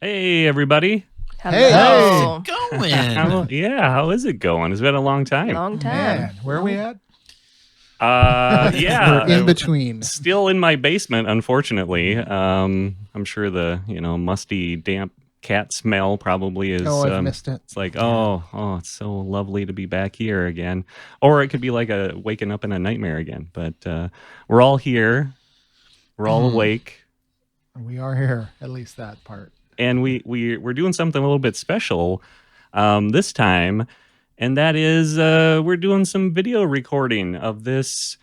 Hey, everybody. Hello. Going. How is it going? It's been a long time. Long time. Man, where are we at? Yeah. We're in between. Still in my basement, unfortunately. I'm sure the, musty, damp cat smell probably is. Oh, I've missed it. It's like, it's so lovely to be back here again. Or it could be like a waking up in a nightmare again. But we're all here. We're all awake. We are here, at least that part. And we're doing something a little bit special this time, and that is we're doing some video recording of this,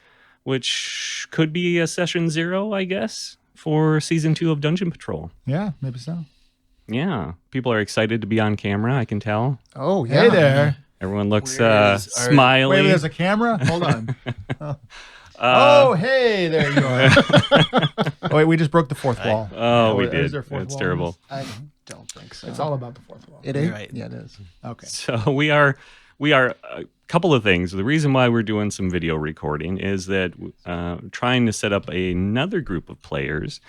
which could be a session 0, I guess, for season 2 of Dungeon Patrol. Yeah, maybe so. Yeah, people are excited to be on camera, I can tell. Oh, yeah. Hey there. Everyone looks Smiley. Wait, there's a camera? Hold on. Hey, there you are. Oh, wait, we just broke the fourth wall. Oh, we Is did. there a fourth That's wall? terrible. I don't think so. It's all about the fourth wall. It is? Right. Yeah, it is. Okay. So we are a couple of things. The reason why we're doing some video recording is that trying to set up another group of players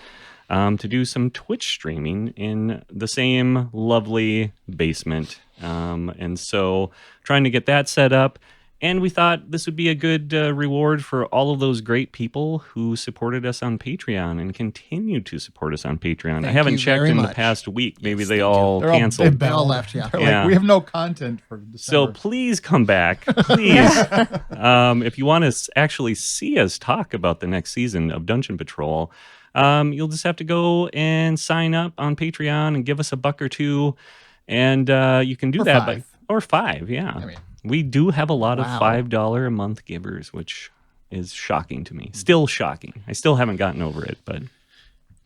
to do some Twitch streaming in the same lovely basement. And so trying to get that set up. And we thought this would be a good reward for all of those great people who supported us on Patreon and continue to support us on Patreon. I haven't you checked very in the much. past week. Maybe they they all They're canceled. They all left, yeah. They're Yeah. like, we have no content for So December. please come back, please. If you want to actually see us talk about the next season of Dungeon Patrol, you'll just have to go and sign up on Patreon and give us $1 or $2, and you can do Or that. $5. Or $5, yeah. I mean, We do have a lot of Wow. $5 a month givers, which is shocking to me. Still shocking. I still haven't gotten over it, but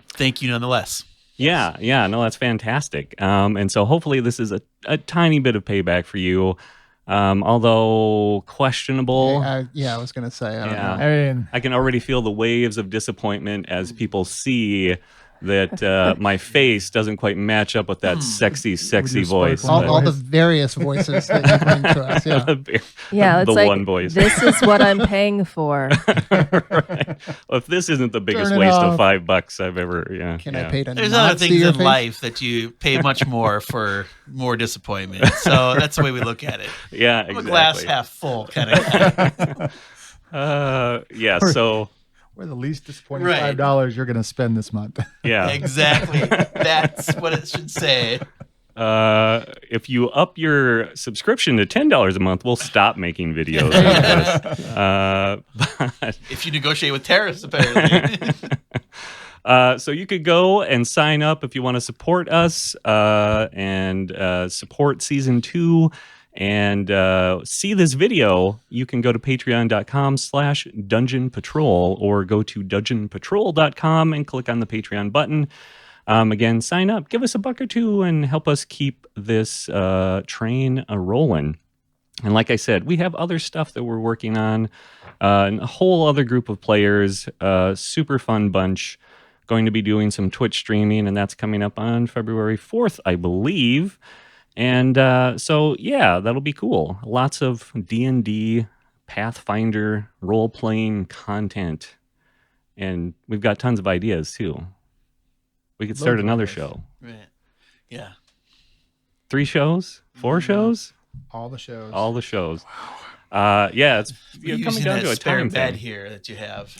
Thank you nonetheless. yeah, no, that's fantastic. And so hopefully this is a tiny bit of payback for you, although questionable. I was going to say, I don't Yeah. know. I mean, I can already feel the waves of disappointment as people see that my face doesn't quite match up with that sexy voice. sparkling All but- the various voices that you bring to us, yeah. Yeah, it's the like one voice. this is what I'm paying for. Right. Well, if this isn't the biggest Turn it waste of off. $5 I've ever, Can I pay to There's not other see things your in face? life that you pay much more for more disappointment. So that's the way we look at it. Yeah, I'm exactly. a glass half full kind of guy. Yeah, so we're the least disappointing Right. $5 you're going to spend this month. yeah. Exactly. That's what it should say. If you up your subscription to $10 a month, we'll stop making videos. Like this. But If you negotiate with tariffs, apparently. so you could go and sign up if you want to support us and support season 2 and see this video. You can go to patreon.com/Dungeon Patrol or go to dungeonpatrol.com and click on the Patreon button. Again, sign up, give us $1 or $2 and help us keep this train a-rolling. And like I said, we have other stuff that we're working on, and a whole other group of players, super fun bunch, going to be doing some Twitch streaming, and that's coming up on February 4th, I believe. And so, yeah, that'll be cool. Lots of D&D, Pathfinder, role-playing content. And we've got tons of ideas, too. We could start Loads of another ideas. show. Right. Yeah. 3 shows? 4 shows? All the shows. All the shows. Yeah, it's We're coming using down that to a spare time bed thing. here that you have.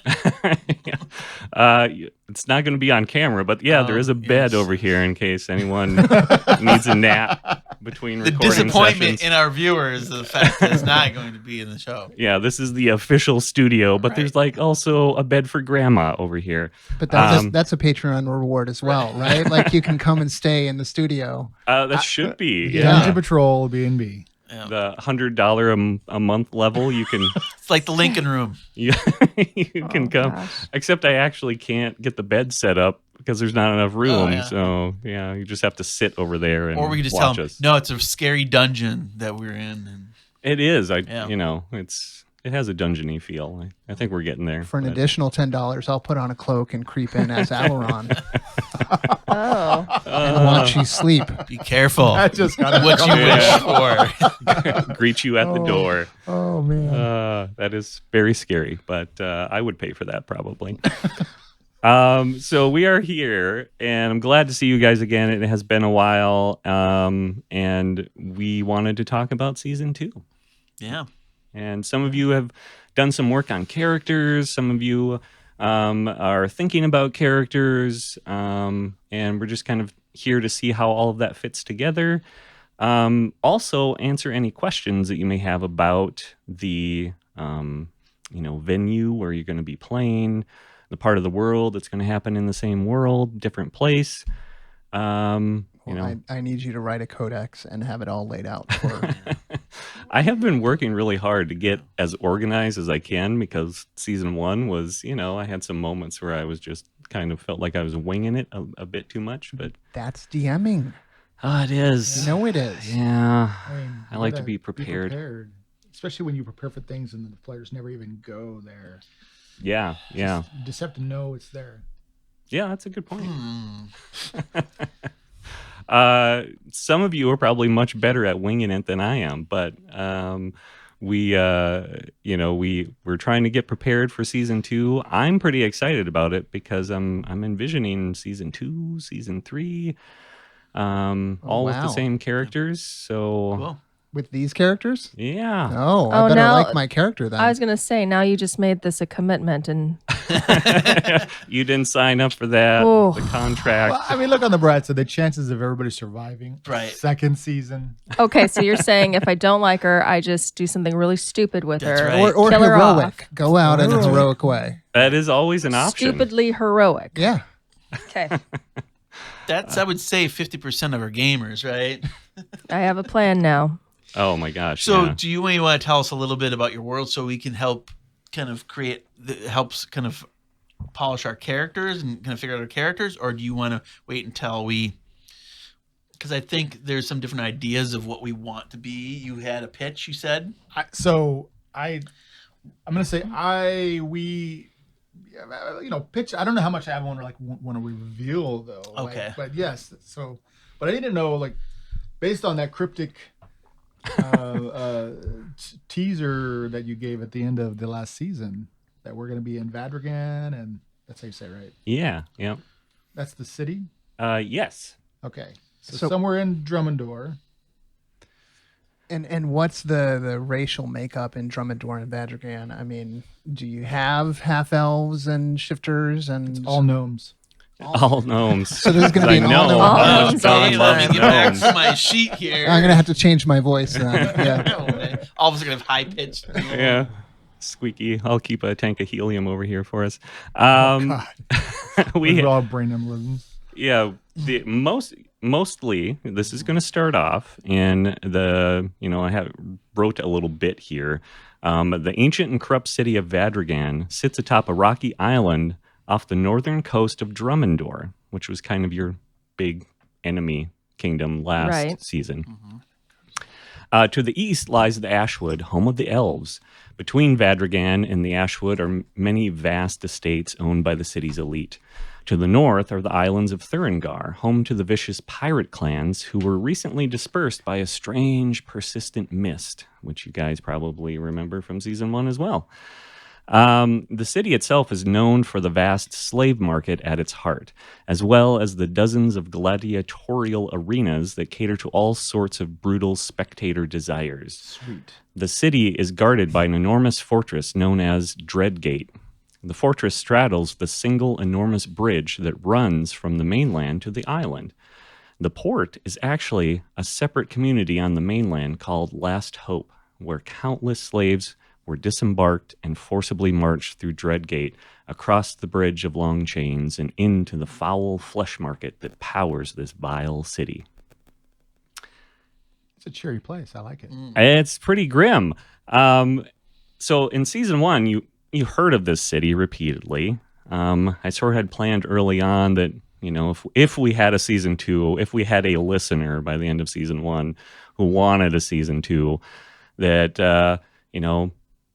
It's not going to be on camera, but yeah, there is a bed yes. over here in case anyone needs a nap between The recording disappointment sessions. in our viewers is the fact that it's not going to be in the show. Yeah, this is the official studio, but Right. there's like also a bed for grandma over here. But that's a Patreon reward as well, right? Like you can come and stay in the studio. That should be Dungeon Patrol B&B. Yeah. the $100 a month level. You can It's like the Lincoln Room. you can come. Gosh. Except I actually can't get the bed set up because there's not enough room. yeah. So yeah, you just have to sit over there and Or we could just tell watch them, us. no, it's a scary dungeon that we're in. And It is. Yeah. It has a dungeony feel. I think we're getting there. For an but- additional $10, I'll put on a cloak and creep in as Alaron Oh, and watch you sleep. be careful That just got what you Yeah. wish for. greet you at the door. Oh, man. That is very scary, but I would pay for that probably. So we are here, and I'm glad to see you guys again. It has been a while, and we wanted to talk about season 2. Yeah. And some of you have done some work on characters. Some of you are thinking about characters, and we're just kind of here to see how all of that fits together. Also, answer any questions that you may have about the venue where you're going to be playing, the part of the world that's going to happen in the same world, different place. I need you to write a codex and have it all laid out for. I have been working really hard to get as organized as I can, because season 1 was, I had some moments where I was just kind of felt like I was winging it a bit too much, but That's DMing. it is. You know it is. Yeah. mean, I you like to gotta be prepared. Especially when you prepare for things and the players never even go there. Yeah. You just have to know it's there. Yeah, that's a good point. Some of you are probably much better at winging it than I am, but we're trying to get prepared for season 2. I'm pretty excited about it because I'm envisioning season 2, season 3, all with the wow. same characters. So Cool. With these characters? yeah. Oh, I Oh, better now- like my character then. I was gonna say, now you just made this a commitment, and You didn't sign up for that. Oh. The contract. Well, I mean, look on the bright side. The chances of everybody surviving Right. second season. okay, so you're saying if I don't like her, I just do something really stupid with That's her, right. or kill her heroic. off. Go out in a Heroic. heroic way. That is always an option. Stupidly heroic. Yeah. Okay, That's, I would say, 50% of our gamers, right? I have a plan now. Oh my gosh. So, yeah. do you maybe want to tell us a little bit about your world so we can help kind of helps kind of polish our characters and kind of figure out our characters? Or do you want to wait until because I think there's some different ideas of what we want to be. You had a pitch, you said? I'm gonna say pitch. I don't know how much I want to reveal though. Okay. But yes. So, but I need to know based on that cryptic teaser that you gave at the end of the last season, that we're gonna be in Vadragan, and that's how you say it, right? Yeah. Yeah. That's the city. Yes. Okay. So So- somewhere in Drummondor. And what's the racial makeup in Drummondor and Vadragan? I mean, do you have half elves and shifters and All gnomes. All gnomes. So there's gonna be I an know all-gnome how party. much Don Hey, let me loves get back gnomes. to my sheet here. I'm gonna have to change my voice then. Yeah. All of us are going to have high pitched. Yeah. Squeaky. I'll keep a tank of helium over here for us. God. We We're all brain embolisms. yeah. The mostly this is going to start off in the I wrote a little bit here. The ancient and corrupt city of Vadragan sits atop a rocky island off the northern coast of Drummondor, which was kind of your big enemy kingdom last Right. season. To the east lies the Ashwood, home of the elves. Between Vadragan and the Ashwood are many vast estates owned by the city's elite. To the north are the islands of Thuringar, home to the vicious pirate clans who were recently dispersed by a strange, persistent mist, which you guys probably remember from season 1 as well. The city itself is known for the vast slave market at its heart, as well as the dozens of gladiatorial arenas that cater to all sorts of brutal spectator desires. Sweet. The city is guarded by an enormous fortress known as Dreadgate. The fortress straddles the single enormous bridge that runs from the mainland to the island. The port is actually a separate community on the mainland called Last Hope, where countless slaves were disembarked and forcibly marched through Dreadgate, across the bridge of long chains, and into the foul flesh market that powers this vile city. It's a cheery place. I like it. It's pretty grim. So in season 1, you heard of this city repeatedly. I sort of had planned early on that, if we had a season 2, if we had a listener by the end of season 1 who wanted a season 2, that,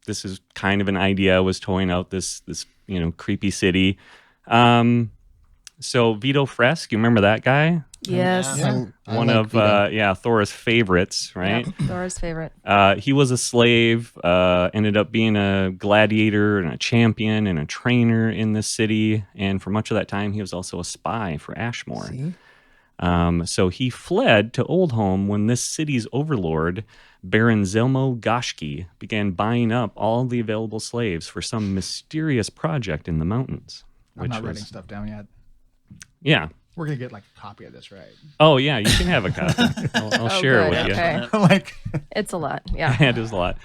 this is kind of an idea I was toying out, this creepy city. So Vito Fresk, you remember that guy? Yes. Yeah. I One like of Vito. Thor's favorites, right? Yep, Thor's favorite. He was a slave, ended up being a gladiator and a champion and a trainer in this city. And for much of that time, he was also a spy for Ashmore. See? So he fled to Oldhome when this city's overlord, Baron Zelmo Goshki, began buying up all the available slaves for some mysterious project in the mountains. I'm not writing stuff down yet. Yeah. We're gonna get like a copy of this, right? Oh, yeah, you can have a copy. I'll share it good. with you. Okay. I'm like, It's a lot. Yeah. It is a lot.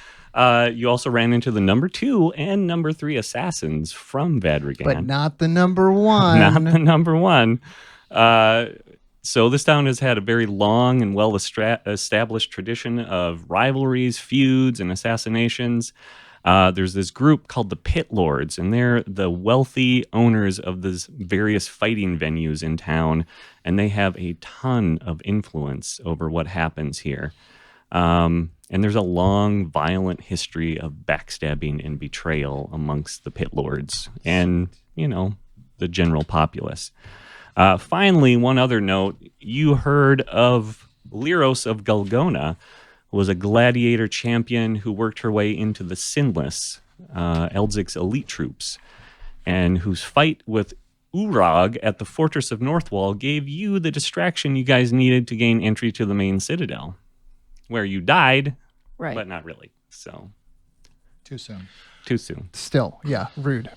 You also ran into the number 2 and number 3 assassins from Vadrigan. But not the number one. Not the number 1. So this town has had a very long and well-established tradition of rivalries, feuds, and assassinations. There's this group called the Pit Lords, and they're the wealthy owners of these various fighting venues in town, and they have a ton of influence over what happens here. And there's a long, violent history of backstabbing and betrayal amongst the Pit Lords and, the general populace. Finally, one other note, you heard of Lyros of Galgona, who was a gladiator champion who worked her way into the Sinless, Eldzic's elite troops, and whose fight with Urag at the Fortress of Northwall gave you the distraction you guys needed to gain entry to the main citadel, where you died, Right. but not really. So, too soon. too soon. Still, yeah, rude.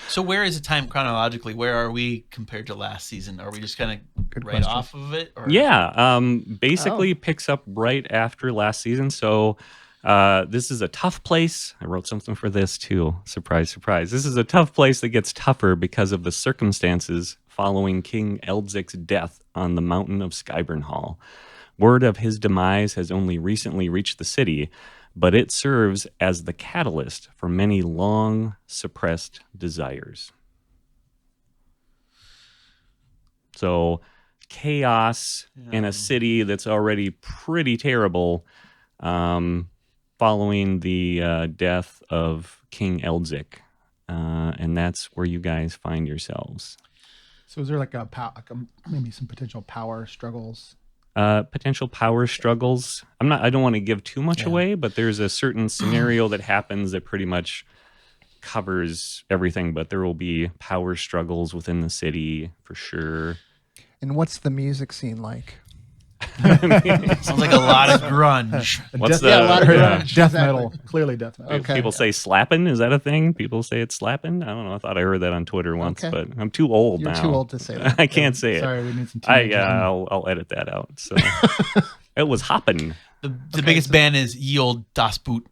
So where is the time chronologically? Where are we compared to last season? Are we just kind of Good right question. off of it? Or? Yeah, basically picks up right after last season. So this is a tough place. I wrote something for this too. Surprise, surprise. This is a tough place that gets tougher because of the circumstances following King Eldzic's death on the mountain of Skyburn Hall. Word of his demise has only recently reached the city, but it serves as the catalyst for many long suppressed desires. So chaos in a city that's already pretty terrible following the death of King Eldzik. And that's where you guys find yourselves. So is there like maybe some potential power struggles? Potential power struggles. I don't want to give too much away, but there's a certain scenario that happens that pretty much covers everything, but there will be power struggles within the city for sure. And what's the music scene like? Sounds like a lot of grunge. What's Yeah, a lot of grunge. Death Exactly. metal, clearly death metal. Okay. People say slapping. Is that a thing? People say it's slapping. I don't know. I thought I heard that on Twitter once, Okay. but I'm too old You're now. too old to say that. I can't say it. Sorry, we need some. I teenagers I'll edit that out. So it was hopping. The biggest band is Ye Old Das Boot.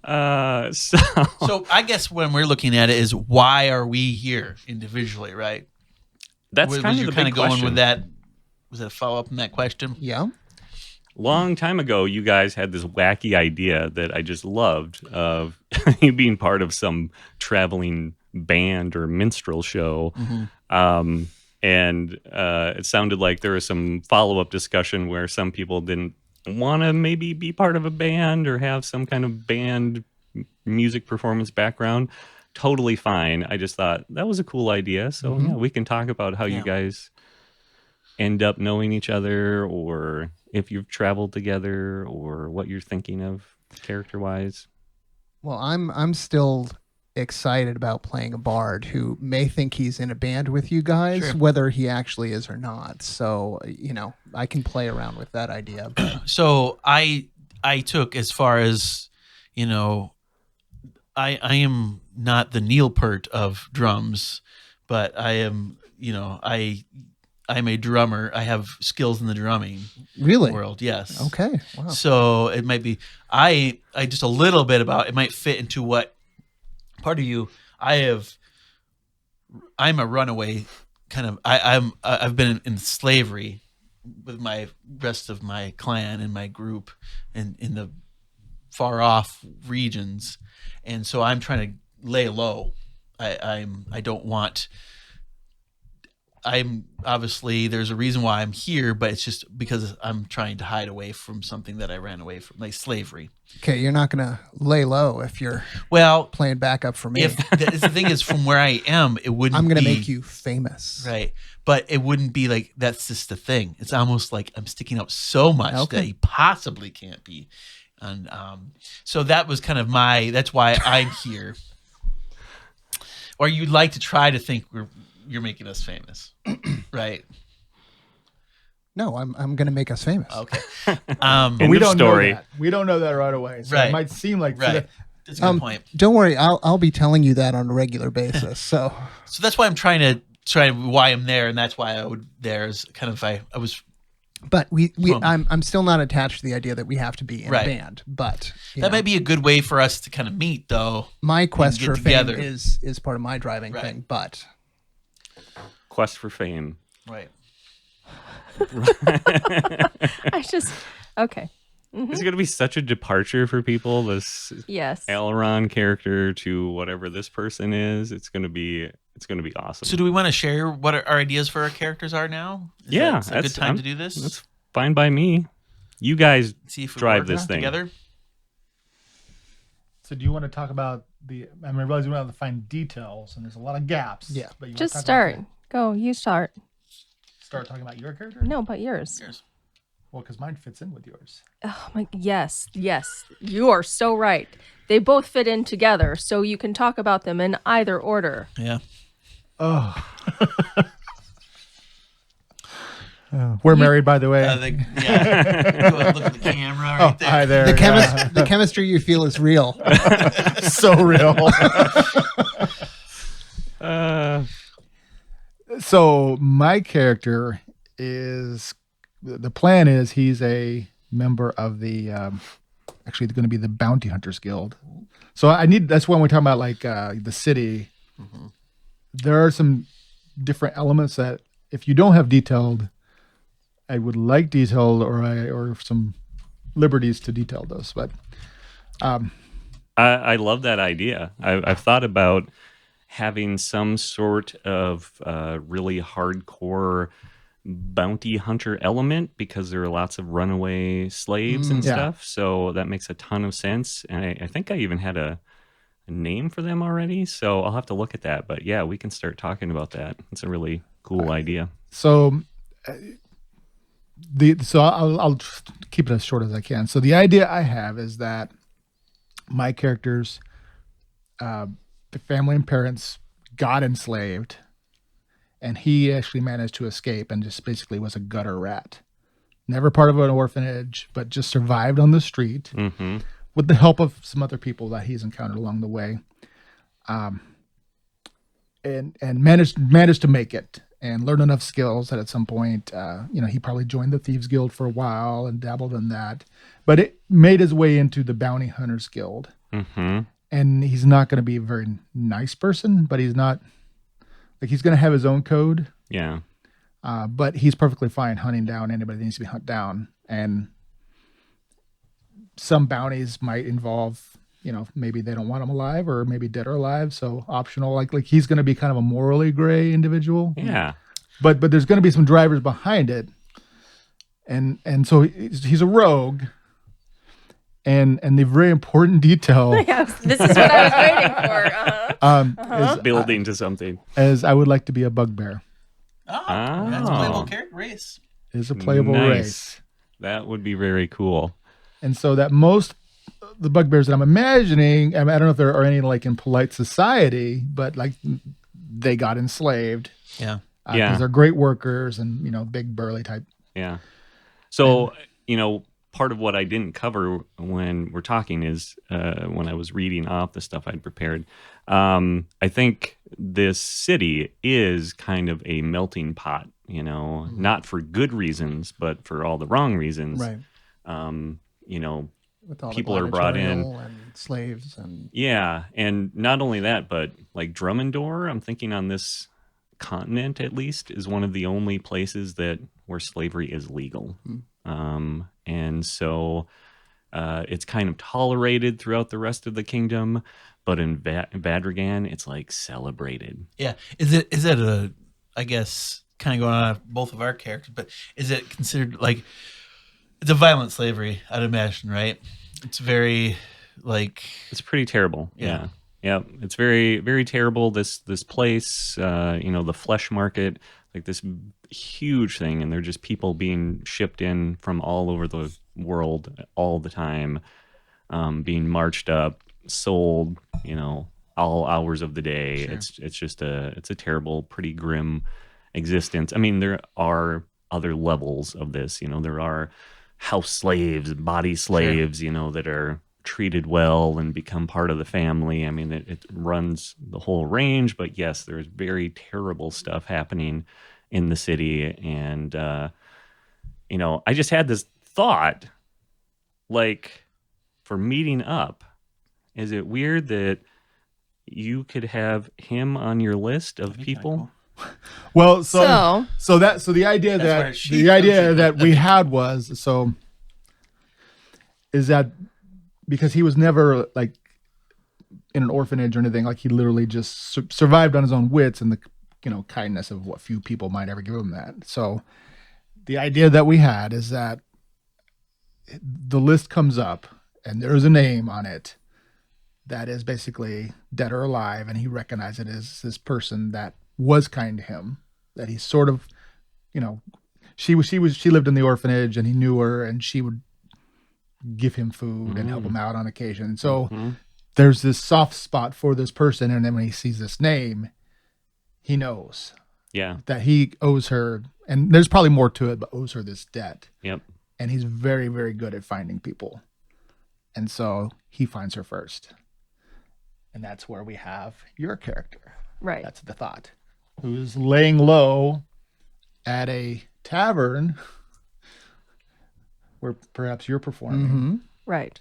So So I guess when we're looking at it is why are we here individually, right? that's Was kind you of the kind big of going question. with that? Was that a follow up on that question? Yeah. Long time ago, you guys had this wacky idea that I just loved of you being part of some traveling band or minstrel show. And it sounded like there was some follow-up discussion where some people didn't want to maybe be part of a band or have some kind of band music performance background. Totally fine. I just thought that was a cool idea. So yeah, we can talk about how you Yeah. guys end up knowing each other, or if you've traveled together, or what you're thinking of character-wise. Well, I'm still excited about playing a bard who may think he's in a band with you guys, Sure. whether he actually is or not. So, I can play around with that idea. But So I took as far as, I am not the Neil Peart of drums, but I am, I'm a drummer. I have skills in the drumming really? world. Yes. Okay. Wow. So it might be I just a little bit about it might fit into what part of you I'm a runaway kind of I've been in slavery with my rest of my clan and my group in the far off regions, and so I'm trying to lay low. I don't want I'm obviously there's a reason why I'm here, but it's just because I'm trying to hide away from something that I ran away from, like slavery. Okay, you're not gonna lay low if you're Well, playing backup for me. if the thing is, from where I am, it wouldn't. I'm gonna be, make you famous. right, but it wouldn't be like that's just the thing. It's almost like I'm sticking out so much Okay. that he possibly can't be, and so that was kind of that's why I'm here. Or you'd like to try to think you're making us famous, right? No, I'm gonna make us famous. Okay. But End we of don't story. know that. We don't know that right away. So Right. it might seem like so Right. that- That's a good point. Don't worry, I'll be telling you that on a regular basis. So So that's why I'm trying why I'm there, and that's why there is kind of I was but Well- I'm still not attached to the idea that we have to be in Right. a band. But you that know, might be a good way for us to kind of meet, though. my quest get for together. fame is part of my driving Right. thing. But Quest for fame. Right. I just okay. It's going to be such a departure for people. This Yes. Aileron character to whatever this person is. It's going to be awesome. So do we want to share what our ideas for our characters are now? Is Yeah, that a good time to do this? That's fine by me. You guys See if we drive work this thing. together. So do you want to talk about I realize we have to find details and there's a lot of gaps. Yeah. But you wanna Just talk start. about Go. You start. start talking about your character? No, but yours. Cheers. Well, because mine fits in with yours. Oh my. Yes. Yes. You are so right. They both fit in together, so you can talk about them in either order. Yeah. Oh. We're married, by the way. Yeah. Go and look at the camera right there. Hi there. the chemistry you feel is real. So real. So my character is the plan is he's a member of the actually going to be the Bounty Hunters Guild. So that's when we're talking about like the city. There are some different elements that if you don't have detailed, I would like detailed or some liberties to detail those. But I love that idea. I've thought about having some sort of really hardcore bounty hunter element because there are lots of runaway slaves and Yeah. stuff. So that makes a ton of sense. And I think I even had a name for them already. So I'll have to look at that. But yeah, we can start talking about that. It's a really cool idea. so I'll just keep it as short as I can. So the idea I have is that my characters, the family and parents got enslaved, and he actually managed to escape and just basically was a gutter rat. Never part of an orphanage, but just survived on the street Mm-hmm. with the help of some other people that he's encountered along the way. And managed to make it and learn enough skills that at some point, he probably joined the Thieves Guild for a while and dabbled in that. But it made his way into the Bounty Hunters Guild. Mm-hmm. And he's not going to be a very nice person, but he's not like he's going to have his own code. Yeah. But he's perfectly fine hunting down anybody that needs to be hunted down. And some bounties might involve, maybe they don't want him alive or maybe dead or alive. So optional, like he's going to be kind of a morally gray individual. Yeah. But there's going to be some drivers behind it. And so he's a rogue. And the very important detail This is what I was waiting for. is Building to something. as I would like to be a bugbear. Oh, that's a Oh. playable character race. Is a playable Nice. race. That would be very cool. And so that most the bugbears that I'm imagining, I don't know if there are any like in polite society, but like they got enslaved. Yeah. Yeah. Because they're great workers and, big burly type. Yeah. So, part of what I didn't cover when we're talking is when I was reading off the stuff I'd prepared. I think this city is kind of a melting pot, not for good reasons, but for all the wrong reasons. Right. With all the People are brought in. gladiatorial and slaves and Yeah. And not only that, but like Drummondor, I'm thinking on this continent at least, is one of the only places where slavery is legal. And so it's kind of tolerated throughout the rest of the kingdom, but in Vadrigan, it's like celebrated. Yeah. Is it I guess, kind of going on both of our characters, but is it considered like it's a violent slavery? I'd imagine, right? It's very like It's pretty terrible. Yeah. Yeah. It's very, very terrible. This place, the flesh market, like this huge thing, and they're just people being shipped in from all over the world all the time, being marched up, sold, all hours of the day. Sure. It's just it's a terrible, pretty grim existence. I mean, there are other levels of this. There are house slaves, body slaves, that are treated well and become part of the family. I mean, it runs the whole range, but yes, there's very terrible stuff happening in the city. And, I just had this thought, like, for meeting up, is it weird that you could have him on your list of That'd be kinda people? cool. Well, So so the idea That's where that she the idea comes in. that we had was is that because he was never like in an orphanage or anything, like he literally just survived on his own wits and the kindness of what few people might ever give him that. So the idea that we had is that the list comes up and there's a name on it that is basically dead or alive, and he recognized it as this person that was kind to him, that he sort of, she lived in the orphanage and he knew her, and she would give him food and help him out on occasion. So there's this soft spot for this person, and then when he sees this name, he knows Yeah. that he owes her, and there's probably more to it, but owes her this debt. Yep. And he's very, very good at finding people. And so he finds her first. And that's where we have your character. right. That's the thought. Who's laying low at a tavern where perhaps you're performing. Right.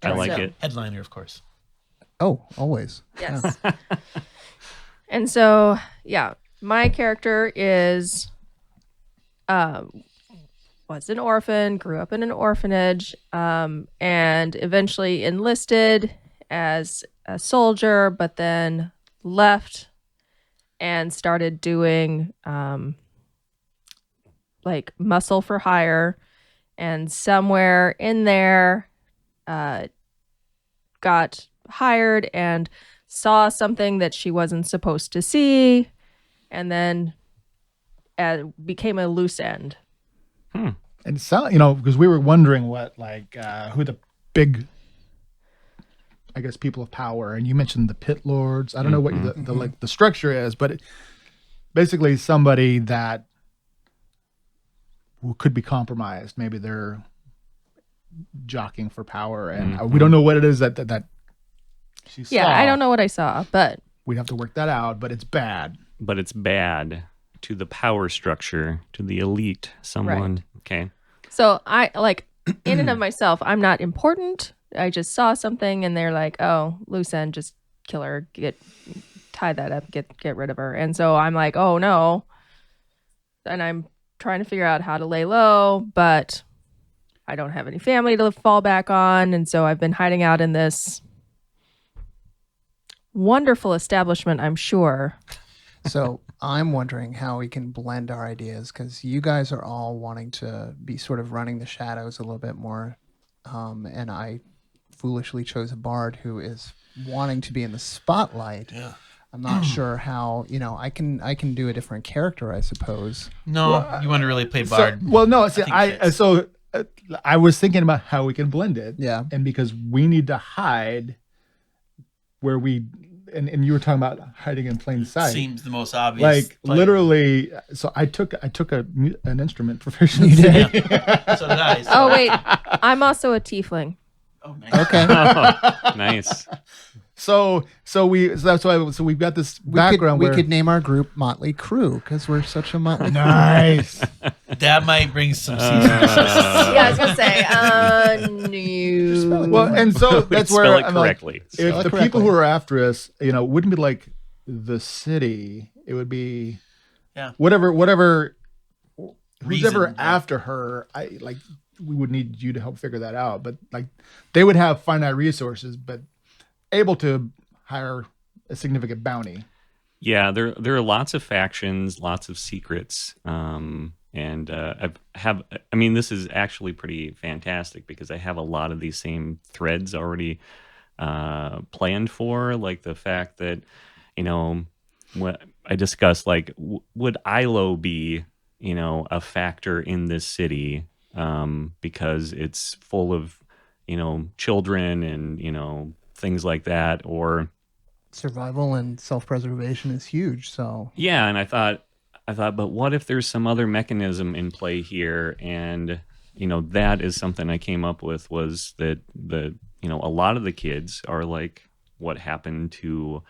I like So- it. headliner, of course. Oh, always. Yes. And so, yeah, my character is was an orphan, grew up in an orphanage, and eventually enlisted as a soldier, but then left and started doing like muscle for hire, and somewhere in there got hired and saw something that she wasn't supposed to see, and then became a loose end. And so, because we were wondering what, who the big, I guess, people of power, and you mentioned the pit lords. I don't know what the structure is, but basically somebody that could be compromised. Maybe they're jockeying for power, and we don't know what it is that she saw. Yeah, I don't know what I saw, but We'd have to work that out, but it's bad. But it's bad to the power structure, to the elite, someone. Okay. so I like in and of myself, I'm not important. I just saw something and they're like, "Oh, loose end, just kill her, tie that up, get rid of her." And so I'm like, "Oh no." And I'm trying to figure out how to lay low, but I don't have any family to fall back on, and so I've been hiding out in this wonderful establishment, I'm sure. So I'm wondering how we can blend our ideas, because you guys are all wanting to be sort of running the shadows a little bit more. And I foolishly chose a bard who is wanting to be in the spotlight. Yeah. I'm not sure how, I can do a different character, I suppose. No, you want to really play bard. See, think it fits. I was thinking about how we can blend it. Yeah. And because we need to hide where and you were talking about hiding in plain sight. Seems the most obvious. Like play. literally, so I took an instrument proficiency. So did I. So. Oh wait, I'm also a tiefling. Oh, nice. Okay. Nice. So we've got this background we where could name our group Motley Crew because we're such a motley. nice. That might bring some season. Yeah, I was gonna say, no. Well, and so We that's spell where it I'm like, correctly. if Spell it the people correctly. who are after us, wouldn't be like the city. It would be Yeah. whatever who's Reason, ever yeah. after her. We would need you to help figure that out. But like they would have finite resources, but able to hire a significant bounty. Yeah, there are lots of factions, lots of secrets, and I mean, this is actually pretty fantastic because I have a lot of these same threads already planned for, like the fact that, you know, what I discussed, like, would ILO be, you know, a factor in this city, because it's full of, you know, children and, you know, things like that, or Survival and self-preservation is huge. So yeah, and I thought, but what if there's some other mechanism in play here? And you know, that is something I came up with, was that you know, a lot of the kids are like what happened to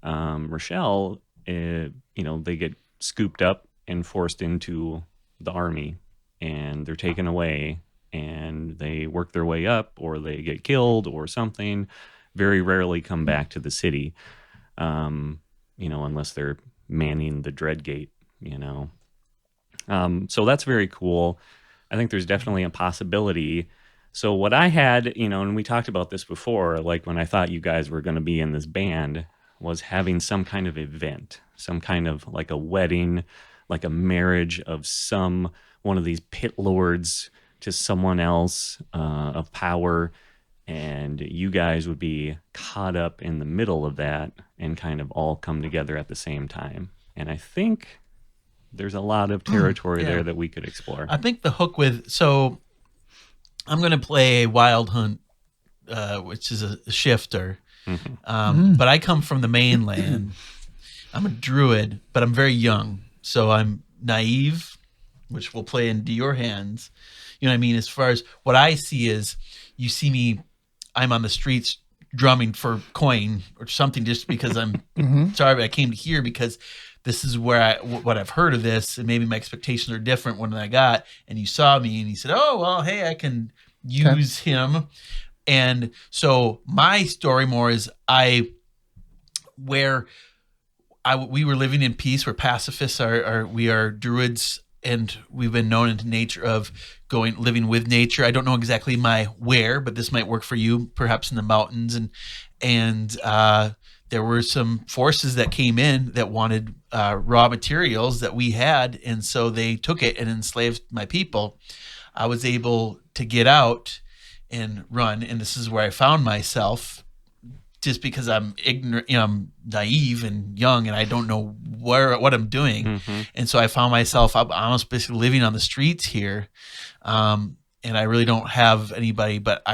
Rochelle. You know, they get scooped up and forced into the army, and they're taken away, and they work their way up, or they get killed, or something. Very rarely come back to the city, you know, unless they're manning the Dread Gate, you know. So that's very cool. I think there's definitely a possibility. So what I had, you know, and we talked about this before, like when I thought you guys were going to be in this band, was having some kind of event, some kind of like a wedding, like a marriage of some one of these pit lords to someone else of power, and you guys would be caught up in the middle of that and kind of all come together at the same time. And I think there's a lot of territory Yeah. there that we could explore. I think the hook with, so I'm going to play Wild Hunt, which is a shifter. But I come from the mainland. I'm a druid, but I'm very young. So I'm naive, which will play into your hands. You know what I mean? As far as what I see is, you see me, I'm on the streets drumming for coin or something, just because I'm sorry, but I came to here because this is where what I've heard of this, and maybe my expectations are different when I got, and you saw me and you said, oh, well, hey, I can use him. And so my story more is we were living in peace. We're pacifists. We are druids, and we've been known in nature of living with nature. I don't know exactly where, but this might work for you, perhaps in the mountains. And there were some forces that came in that wanted raw materials that we had, and so they took it and enslaved my people. I was able to get out and run, and this is where I found myself, just because I'm ignorant, you know, I'm naive and young, and I don't know what I'm doing. And so I found myself, I'm almost basically living on the streets here, and I really don't have anybody, but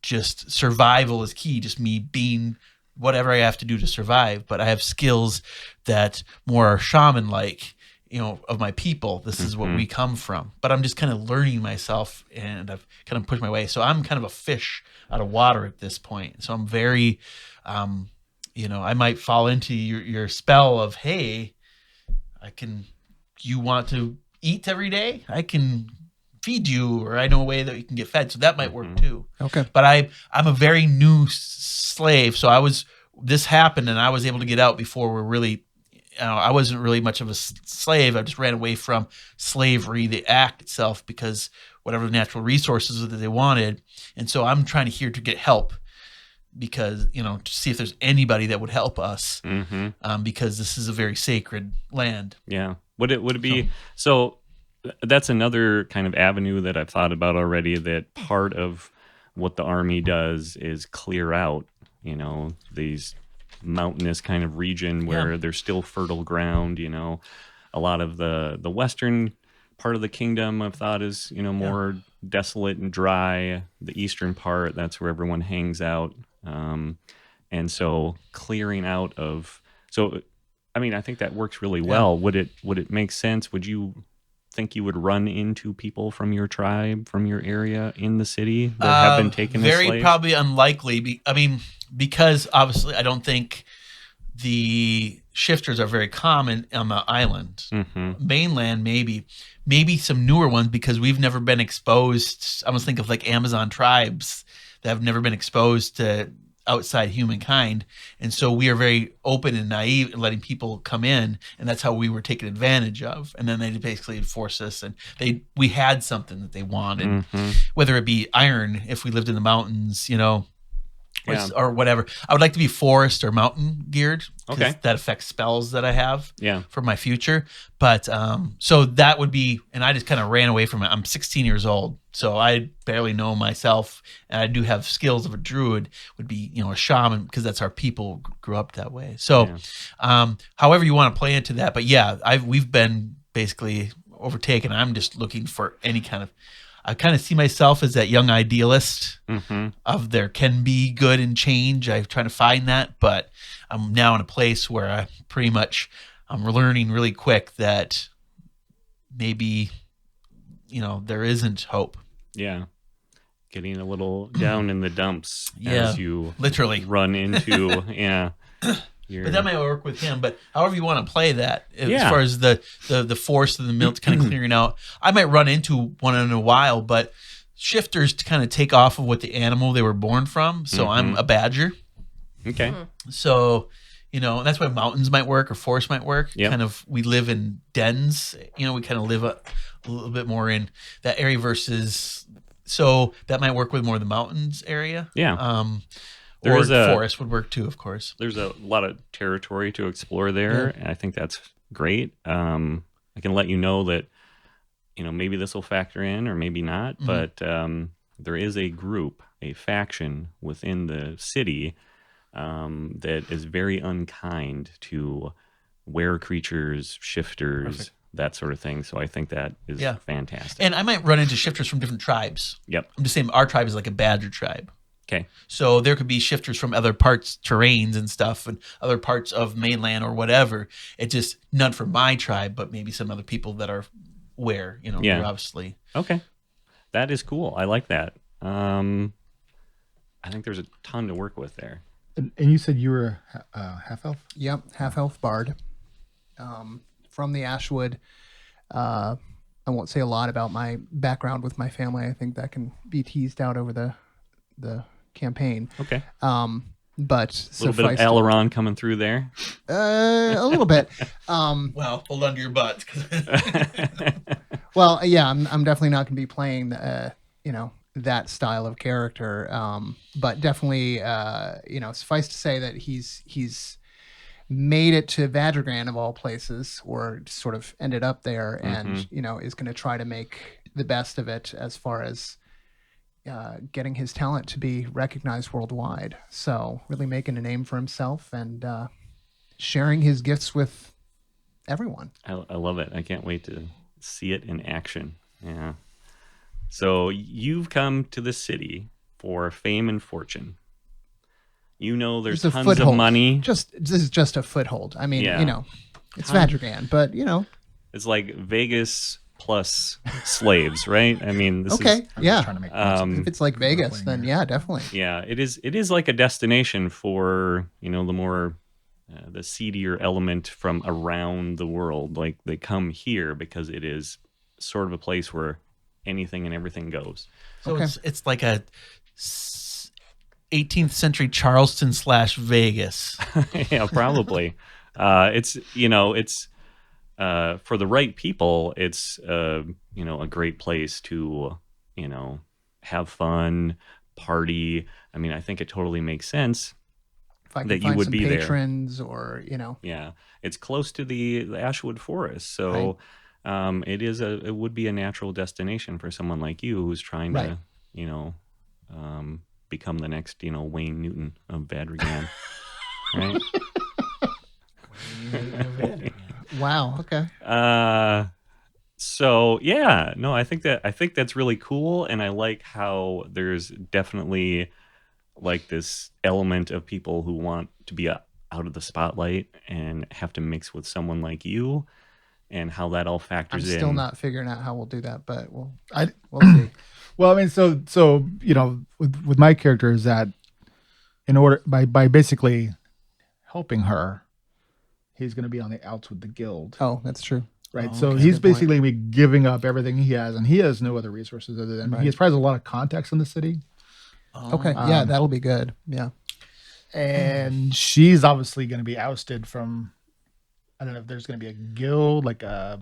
survival is key, just me being whatever I have to do to survive. But I have skills that more are shaman-like, you know, of my people. This is what we come from. But I'm just kind of learning myself, and I've kind of pushed my way. So I'm kind of a fish out of water at this point. So I'm very, you know, I might fall into your spell of, hey, you want to eat every day? I can feed you, or I know a way that you can get fed. So that might work too. okay. But I'm a very new slave. So this happened, and I was able to get out before we're really, you know, I wasn't really much of a slave. I just ran away from slavery, the act itself, because whatever the natural resources that they wanted. And so I'm trying to get help, because, you know, to see if there's anybody that would help us, because this is a very sacred land. Yeah. Would it be so? That's another kind of avenue that I've thought about already, that part of what the army does is clear out, you know, these mountainous kind of region where there's still fertile ground. You know, a lot of the western part of the kingdom, I've thought, is, you know, more desolate and dry. The eastern part, that's where everyone hangs out. And so clearing out of, so I mean, I think that works really well. Would it make sense? Would you think you would run into people from your tribe, from your area in the city that have been taken as slaves? Very probably unlikely. Because obviously I don't think the shifters are very common on the island. Mainland, maybe some newer ones, because we've never been exposed. I almost think of like Amazon tribes that have never been exposed to outside humankind, and so we are very open and naive in letting people come in, and that's how we were taken advantage of. And then they basically forced us, and we had something that they wanted, whether it be iron if we lived in the mountains, you know, Yeah. or whatever. I would like to be forest or mountain geared. 'Cause Okay. that affects spells that I have Yeah. for my future. But so that would be, and I just kind of ran away from it. I'm 16 years old, so I barely know myself, and I do have skills of a druid. Would be, a shaman, because that's our people grew up that way. So, however you want to play into that, but yeah, we've been basically overtaken. I'm just looking for any kind of. I kind of see myself as that young idealist Mm-hmm. of there can be good and change. I'm trying to find that, but I'm now in a place where I'm learning really quick that maybe, there isn't hope. Yeah. Getting a little down in the dumps Yeah. as you Literally. run into, yeah. But that might work with him. But however you want to play that, as Yeah. far as the force of the milt kind of clearing out, I might run into one in a while. But shifters to kind of take off of what the animal they were born from. So I'm a badger. Okay. So, that's why mountains might work or forest might work. Yep. Kind of, we live in dens. We kind of live a little bit more in that area versus. So that might work with more of the mountains area. Yeah. Or There is a- forest would work too, of course. There's a lot of territory to explore there, and I think that's great. I can let you know that, maybe this will factor in or maybe not, but there is a group, a faction within the city that is very unkind to were creatures, shifters, Perfect. that sort of thing. So I think that is Yeah. fantastic. And I might run into shifters from different tribes. Yep. I'm just saying our tribe is like a badger tribe. Okay. So there could be shifters from other parts, terrains and stuff, and other parts of mainland or whatever. It just none from my tribe, but maybe some other people that are where, Yeah. they're obviously. Okay. That is cool. I like that. I think there's a ton to work with there. And you said you were half elf. Yep, half elf bard. From the Ashwood. I won't say a lot about my background with my family. I think that can be teased out over the campaign. Okay. But A little bit of Aileron coming through there. a little bit. Well, hold on to your butt. Well, yeah, I'm definitely not going to be playing, that style of character. But definitely, suffice to say that he's made it to Vadrigan of all places, or sort of ended up there, and is going to try to make the best of it as far as getting his talent to be recognized worldwide. So really making a name for himself and sharing his gifts with everyone. I love it. I can't wait to see it in action. Yeah. So you've come to the city for fame and fortune. There's It's a tons foothold. of money. This is just a foothold. I mean, Yeah. it's Vadrigan, but It's like Vegas plus slaves, right? I mean, this okay, is I'm yeah. just trying to make points. If it's like Vegas, playing then here. yeah, definitely. yeah, it is like a destination for, the more the seedier element from around the world. Like they come here because it is sort of a place where anything and everything goes. So Okay. it's like a 18th century Charleston / Vegas. Yeah, probably. It's for the right people, it's a great place to have fun, party. I mean, I think it totally makes sense. If I can That you find would some be there. patrons, or Yeah, it's close to the Ashwood Forest, so it would be a natural destination for someone like you who's trying Right. to become the next Wayne Newton of Vadrigan, right? wow, okay. So yeah, no, I think that's really cool, and I like how there's definitely like this element of people who want to be out of the spotlight and have to mix with someone like you, and how that all I'm factors in. still not figuring out how we'll do that, but we'll I- we'll see. Well, I mean, so with my character is that in order by basically helping her, he's going to be on the outs with the guild, Oh, that's true. right? Oh, So okay. he's Good point. basically gonna be giving up everything he has, and he has no other resources other than Right. he has probably a lot of contacts in the city, Okay, yeah, that'll be good. Yeah. and she's obviously going to be ousted from. I don't know if there's going to be a guild like a.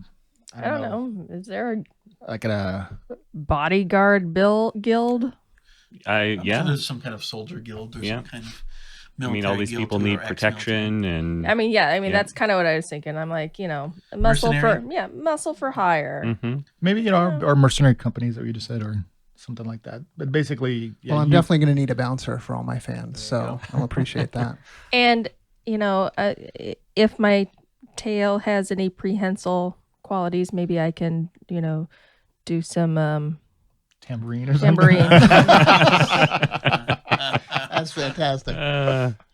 I don't know. Is there a Like a bodyguard guild? I'm yeah. sure there's some kind of soldier guild or Yeah. some kind of I military mean, all these guild people too, need or ex-military. protection, and I mean, yeah. I mean, Yeah. that's kind of what I was thinking. I'm like, muscle Mercenary? muscle for hire. Mhm. Maybe or mercenary companies that you just said, or something like that. But basically, yeah, Well, I'm you- definitely going to need a bouncer for all my fans, so I'll appreciate that. And if my tail has any prehensile qualities, maybe I can, do some tambourine or something. tambourine. That's fantastic.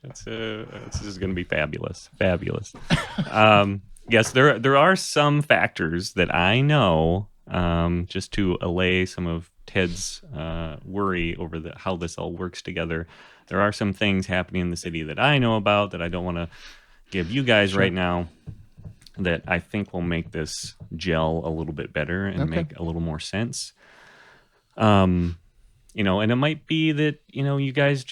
This is going to be fabulous. Yes, there are some factors that I know, just to allay some of Ted's worry over how this all works together. There are some things happening in the city that I know about that I don't want to give you guys right now, that I think will make this gel a little bit better and make a little more sense. And it might be that, you guys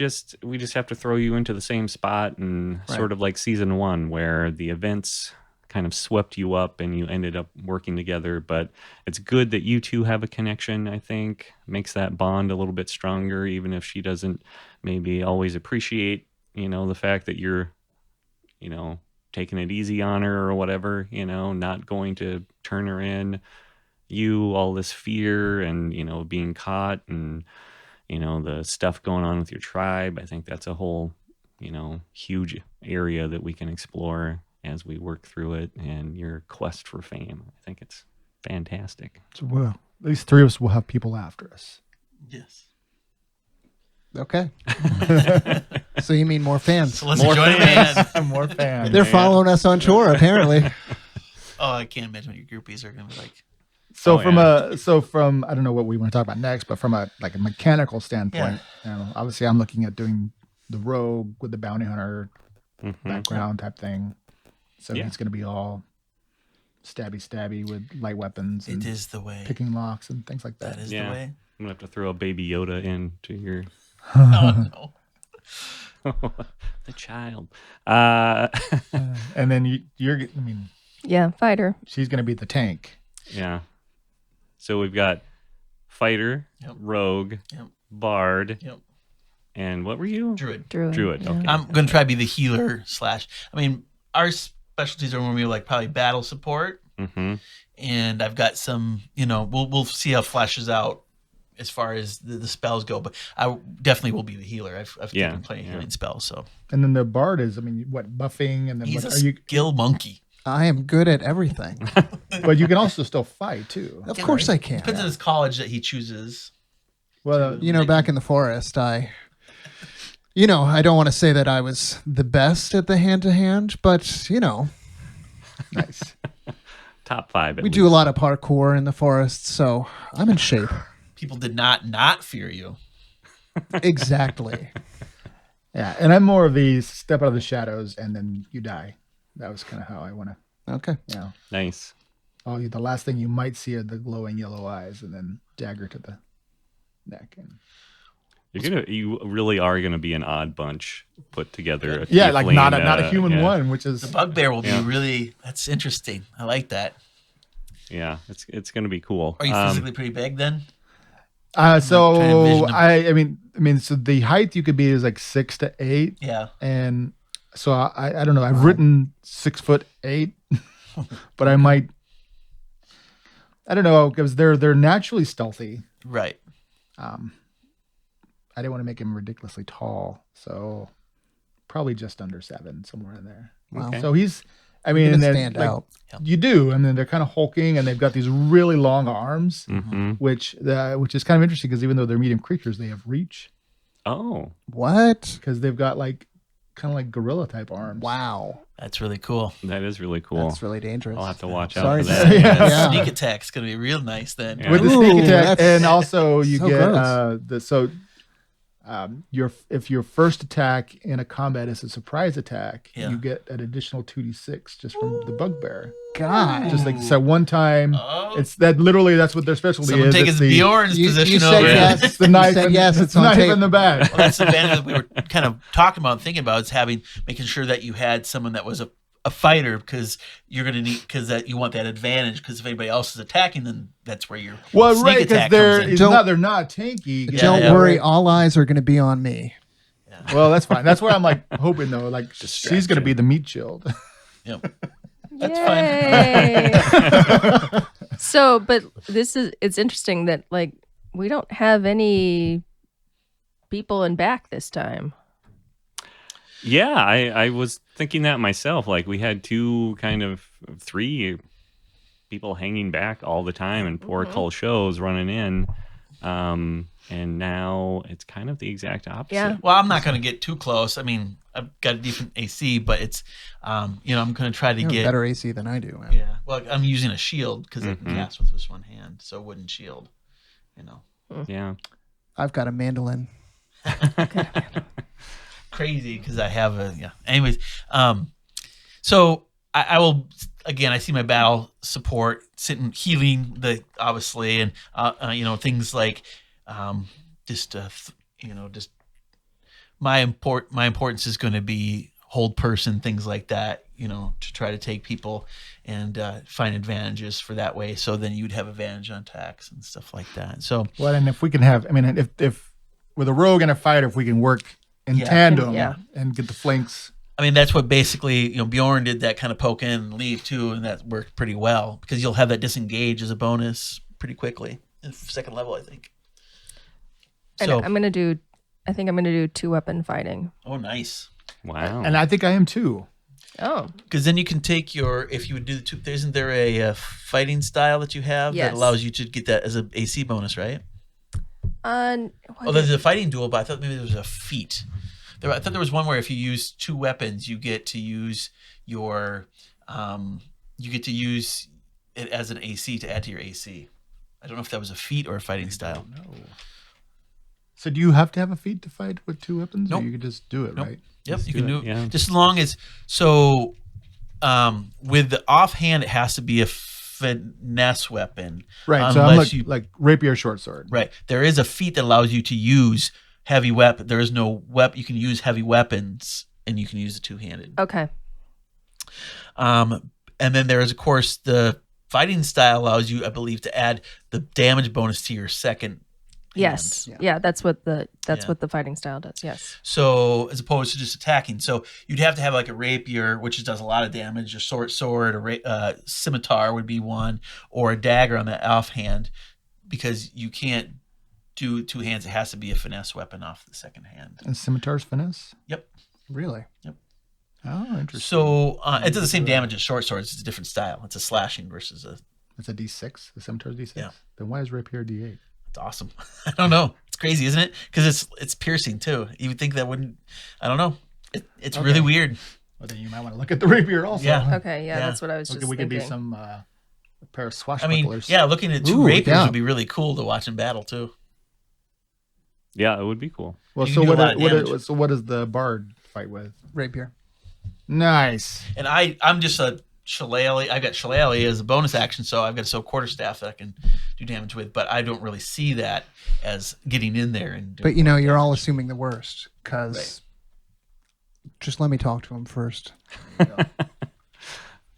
we just have to throw you into the same spot, and sort of like season 1, where the events kind of swept you up and you ended up working together. But it's good that you two have a connection. I think makes that bond a little bit stronger, even if she doesn't maybe always appreciate, the fact that you're, taking it easy on her or whatever, not going to turn her in. All this fear and, being caught and, the stuff going on with your tribe. I think that's a whole, huge area that we can explore as we work through it, and your quest for fame. I think it's fantastic. So, well, at least 3 of us will have people after us. Yes. Okay. So you mean more fans? So let's More join fans. fans. More fans. They're following us on tour, apparently. Oh, I can't imagine what your groupies are going to be like. So Oh, from I don't know what we want to talk about next, but from a mechanical standpoint, obviously I'm looking at doing the rogue with the bounty hunter background type thing. So Yeah. it's going to be all stabby with light weapons and It is the way. picking locks and things like That that. is Yeah. the way. I'm gonna have to throw a baby Yoda into your Oh, no. the child. And then Yeah, fighter. she's going to be the tank. Yeah. So we've got fighter, Yep. rogue, Yep. bard, Yep. and what were you? Druid. Druid. yeah. Okay. I'm going to try to be the healer / I mean, our specialties are going to be like probably battle support. Mm-hmm. And I've got some, we'll see how it flashes out as far as the spells go. But I definitely will be the healer. I've Yeah, taken plenty of yeah. healing spells. So And then the bard is, what, buffing? And then he's what a are you? skill monkey. I am good at everything. But you can also still fight too. Of course I can. Depends on his college that he chooses. Well, Back in the forest, I don't want to say that I was the best at the hand-to-hand, but, nice. Top 5. we do a lot of parkour in the forest, so I'm in shape. People did not fear you. Exactly. Yeah, and I'm more of the step out of the shadows and then you die. That was kind of how I want to, Okay. Nice. the last thing you might see are the glowing yellow eyes and then dagger to the neck. And You really are gonna be an odd bunch put together. like not a tiefling, human yeah. one, which The is bugbear will be Yeah. really, that's interesting. I like that. Yeah, it's gonna be cool. Are you physically pretty big then? so trying to envision them. I mean so the height you could be is like 6 to 8 Yeah. and so I don't know, I've written 6'8", but I might, I don't know, because they're naturally stealthy. Right. I didn't want to make him ridiculously tall, so probably just under 7, somewhere in there. Wow. Okay. So he's, I You're mean, gonna and then, stand like, out. you do, and then they're kind of hulking, and they've got these really long arms, Mhm. which is kind of interesting because even though they're medium creatures, they have reach Oh, What? because they've got kind of like gorilla type arms. Wow. That's really cool. that is really cool. That's really dangerous. I'll have to watch out Sorry for to that. say. Yeah. Yeah. Sneak attack's going to be real nice then. Yeah. With the Ooh, sneak attack, that's and also you so get gross. if your first attack in a combat is a surprise attack, Yeah. you get an additional 2d6 just from the bugbear. God. Just like so one time, Oh. it's that literally that's what their specialty Someone is. take It's his the, Bjorn's You position said over. yes. it's the knife. said and, yes, it's the on knife tape. in the back. Well, that's the advantage that we were kind of talking about and thinking about is making sure that you had someone that was a fighter because you're gonna need that you want that advantage because if anybody else is attacking, then that's where your Well, sneak right, because attack comes in. they're not tanky. Yeah, Don't yeah, worry, right. all eyes are going to be on me. Well, that's fine. That's where I'm like hoping though. Like she's gonna be the meat shield. Yep. That's fine. So, but it's interesting that like we don't have any people in back this time. Yeah, I was thinking that myself. Like we had three people hanging back all the time and poor cull shows running in. And now it's kind of the exact opposite. Yeah. Well, I'm not going to get too close. I mean, I've got a decent AC, but it's, I'm going to try to You have get better AC than I do. Man. Yeah. Well, I'm using a shield because I can cast with this one hand, so a wooden shield. Yeah. I've got a mandolin. Crazy because I have a Anyways, so I will again. I see my battle support sitting healing obviously, and things like just my importance is going to be hold person, things like that. To try to take people and find advantages for that way. So then you'd have advantage on attacks and stuff like that. So Well, and if we can have, I mean, if with a rogue and a fighter, if we can work in tandem and get the flanks. I mean, that's what basically, Bjorn did that kind of poke in and leave too, and that worked pretty well because you'll have that disengage as a bonus pretty quickly. Second level, I think. And So, I'm gonna do 2-weapon fighting. oh, nice. Wow. And I think I am too. Oh, Because then you can take if you would do the two, isn't there a fighting style that you have Yes. that allows you to get that as an AC bonus, right? what There's a fighting duel, but I thought maybe there was a feat. I thought there was one where if you use two weapons, you get to use it as an AC to add to your AC. I don't know if that was a feat or a fighting style. So do you have to have a feat to fight with two weapons, Nope. or you can just do it, Nope. right? Yep, Let's you can do do it, it. yeah. Just as long as with the offhand, it has to be a finesse weapon. Right. So I'm Unless like rapier, short sword. Right. There is a feat that allows you to use heavy weapon. There is no weapon. You can use heavy weapons, and you can use the two-handed. Okay. And then there is, of course, the fighting style allows you, I believe, to add the damage bonus to your second. Yes. hand. Yeah. That's what the Yeah. what the fighting style does. Yes. So as opposed to just attacking, so you'd have to have like a rapier, which does a lot of damage. A short sword, a scimitar would be one, or a dagger on the offhand, because you can't do two hands. It has to be a finesse weapon off the second hand. And scimitar's finesse. Yep. Really? Oh, interesting. So it does the same damage as short swords. It's a different style. It's a slashing versus a. It's a D6. The scimitar's D6. Yeah. Then why is rapier D8? It's awesome. I don't know. It's crazy, isn't it? Because it's piercing too. You would think that wouldn't. I don't know. It's really weird. Well, then you might want to look at the rapier also. Yeah. Okay. Yeah. Yeah. That's what I was just We could thinking. be some a pair of I swashbucklers. mean, yeah, looking at two Ooh, rapiers yeah. would be really cool to watch in battle too. Yeah, it would be cool. Well, You so can do a what? lot of damage. So what does the bard fight with? Rapier. Nice. And I'm just a shillelagh. I've got shillelagh as a bonus action, so I've got a quarterstaff that I can do damage with. But I don't really see that as getting in there and. But you're all assuming the worst because just let me talk to him first.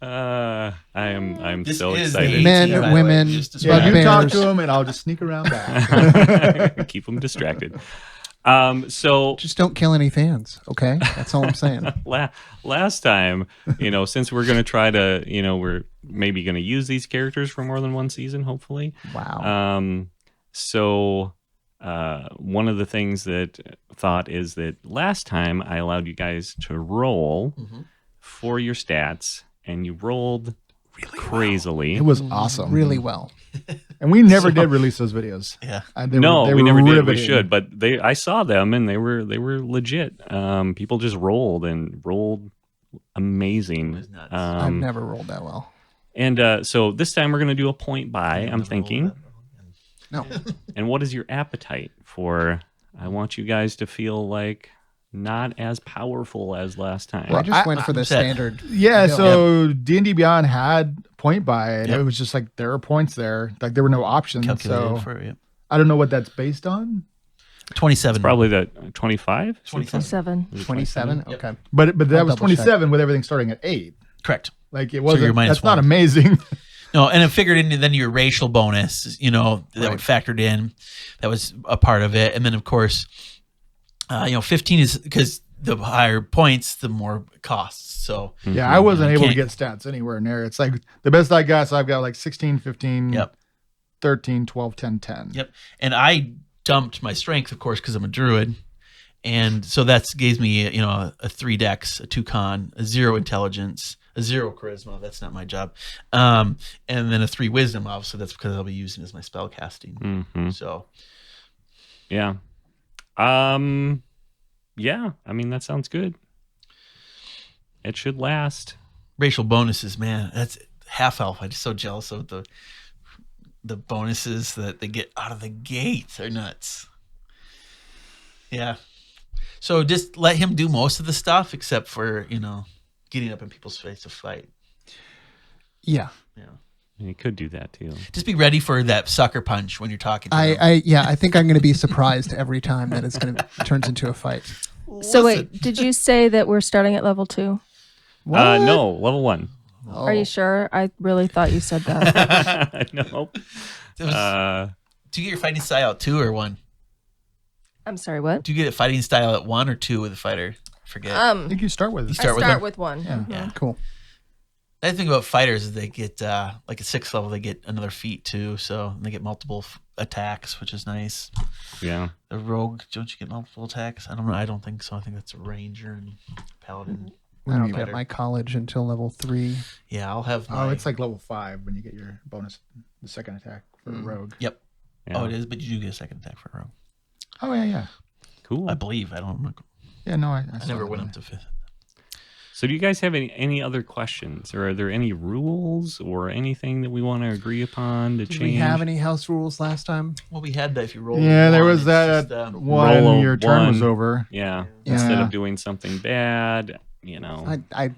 I'm This so is the excited. Men, 18, by the way, women, just to Yeah, describe. you talk Bugbears. to him, and I'll just sneak around back. Keep them distracted. So Just don't kill any fans, okay? That's all I'm saying. last time, since we're going to try to, we're maybe going to use these characters for more than one season, hopefully. Wow. So one of the things that thought is that last time I allowed you guys to roll for your stats, and you rolled really crazily. It was awesome. Really well. And we never did release those videos. Yeah. They No, they we were never did. We riveting. should, but I saw them and they were legit. People just rolled amazing. It was nuts. I've never rolled that well. And so this time we're going to do a point buy, I'm thinking. No. And what is your appetite for? I want you guys to feel like not as powerful as last time. I just went for the upset. standard. Yeah, build. so D&D Beyond had point buy, and Yep. it was just like there are points there. Like there were no options. Calculated So for it. I don't know what that's based on. 27. Probably the 25? 27. 7. 27? Yep. Okay. But that I'll was double check. 27 with everything starting at 8. Correct. Like it you're wasn't. minus That's not one. amazing. No, and it figured into then your racial bonus, that would factored in. That was a part of it. And then, of course, 15 is because the higher points, the more it costs. So, Yeah, I wasn't You able to can't- get stats anywhere near. It's like the best I got. So I've got like 16, 15, Yep. 13, 12, 10, 10. Yep. And I dumped my strength, of course, because I'm a druid. And so that gives me, a 3 dex, a 2 con, a 0 intelligence, a 0 charisma. That's not my job. And then a 3 wisdom, obviously. That's because I'll be using it as my spell casting. Mhm. So, Yeah. Yeah. I mean, that sounds good. It should last. racial bonuses, man. That's half elf. I'm just so jealous of the bonuses that they get out of the gate. They're nuts. Yeah. So just let him do most of the stuff except for, getting up in people's face to fight. Yeah. Yeah. You could do that too. Just be ready for that sucker punch when you're talking to them. I think I'm going to be surprised every time that it's going to turns into a fight. So Listen. wait, did you say that we're starting at level 2? What? No, level 1. Oh. Are you sure? I really thought you said that. No. It was- do you get your fighting style at 2 or 1? I'm sorry, what? Do you get a fighting style at 1 or 2 with a fighter? I forget. I think you start with You it. start with them? with 1. Yeah. Yeah. Cool. The thing about fighters is they get like at 6th level they get another feat too, so they get multiple attacks, which is nice. Yeah. The rogue, don't you get multiple attacks? I don't know. I don't think so. I think that's a ranger and paladin. I don't Fighter. get my college until level 3. Yeah, I'll have. My, Oh, it's like level 5 when you get your bonus, the second attack for a rogue. Yep. Yeah. Oh, it is, but you do get a second attack for a rogue. Oh yeah. Cool. I believe. I don't. Yeah, no, I I never went up to 5th. So do you guys have any other questions, or are there any rules or anything that we want to agree upon to Did change? we have any house rules last time? Well, we had that if you roll. Yeah, there one, was it's that just, one. roll a Your turn was one. over. Yeah. Yeah. Instead of doing something bad, I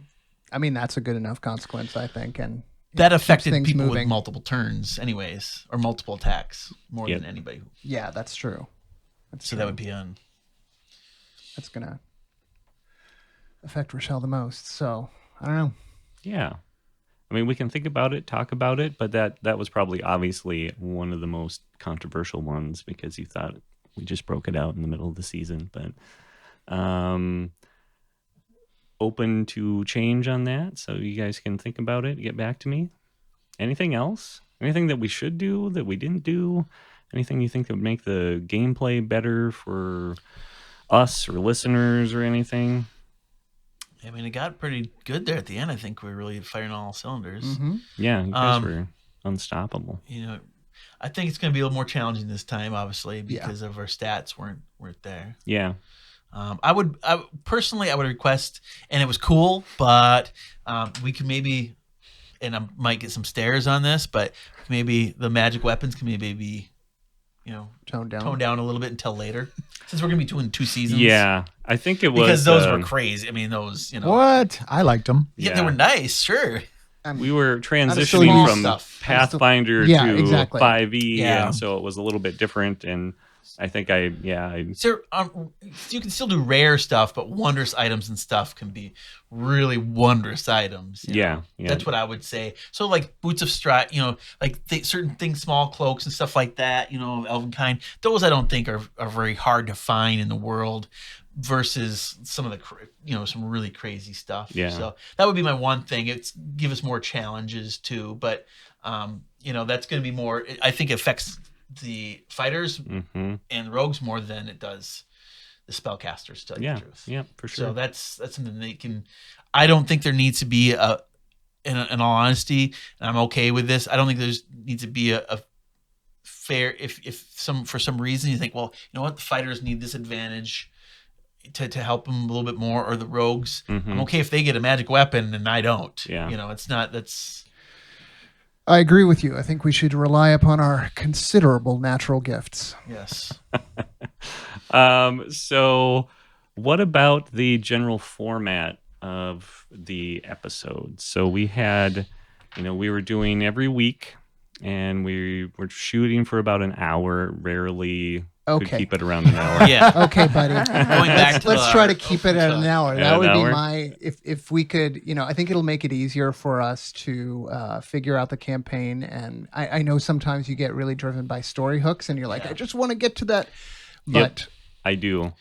mean that's a good enough consequence, I think, and that keeps affected things people with moving. multiple turns, anyways, or multiple attacks more Yep. than anybody. Yeah, that's true. So that would be on. That's gonna affect Rochelle the most. So I don't know. yeah. I mean, we can think about it, talk about it, but that was probably obviously one of the most controversial ones because you thought we just broke it out in the middle of the season. But open to change on that, so you guys can think about it, get back to me. Anything else? Anything that we should do that we didn't do? Anything you think that would make the gameplay better for us or listeners or anything? I mean, it got pretty good there at the end. I think we were really firing on all cylinders. Mm-hmm. Yeah, you guys Um, were unstoppable. I think it's going to be a little more challenging this time, obviously, Yeah. because of our stats weren't there. Yeah. I would personally request, and it was cool, but we could maybe, and I might get some stares on this, but maybe the magic weapons can maybe be, Toned down. toned down a little bit until later, since we're going to be doing 2 seasons. Yeah, I think it was because those were crazy. I mean, those, What? I liked them. yeah, Yeah. they were nice, sure. we were still transitioning use from stuff. Pathfinder Yeah, to exactly. 5e, Yeah. and so it was a little bit different. And I think I So you can still do rare stuff, but wondrous items and stuff can be really wondrous items. you know? yeah. That's what I would say. So like boots of stride, like certain things, small cloaks and stuff like that, of elven kind. Those I don't think are very hard to find in the world versus some of the, some really crazy stuff. Yeah. So that would be my one thing. It's give us more challenges too, but that's going to be more, I think it affects the fighters hmm and rogues more than it does the spellcasters, to tell you Yeah, the truth. yeah, for sure. So that's something they can. I don't think there needs to be in all honesty, and I'm okay with this. I don't think there's needs to be a fair. If for some reason you think, well, you know what, the fighters need this advantage to help them a little bit more, or the rogues. Mhm. I'm okay if they get a magic weapon and I don't. Yeah. It's not. That's I agree with you. I think we should rely upon our considerable natural gifts. yes. So what about the general format of the episodes? So we had, we were doing every week and we were shooting for about an hour. Rarely could Okay. keep it around an hour. Yeah. Okay, buddy. Going back to Let's try to keep it at an hour. At That an would be hour? my if we could, I think it'll make it easier for us to figure out the campaign. And I know sometimes you get really driven by story hooks, and you're like, I just want to get to that. Yep. But I do.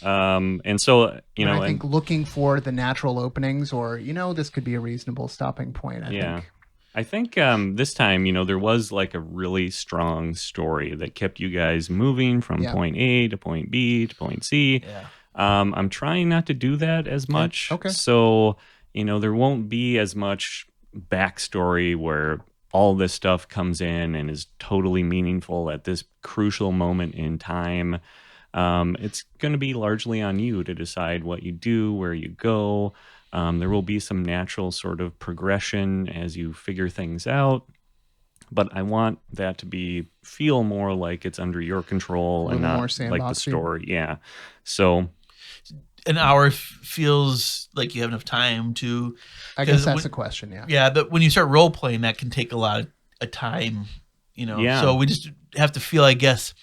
And so, I think looking for the natural openings, or this could be a reasonable stopping point. I yeah. think. I think this time, there was like a really strong story that kept you guys moving from Yeah. point A to point B to point C. Yeah. I'm trying not to do that as much. Okay. So, there won't be as much backstory where all this stuff comes in and is totally meaningful at this crucial moment in time. It's going to be largely on you to decide what you do, where you go. There will be some natural sort of progression as you figure things out, but I want that to feel more like it's under your control and little not more like the sandboxy. story. Yeah. So An hour feels like you have enough time to. I guess 'cause that's when- the question. Yeah. Yeah, but when you start role playing, that can take a lot of time. Yeah. So we just have to feel, I guess,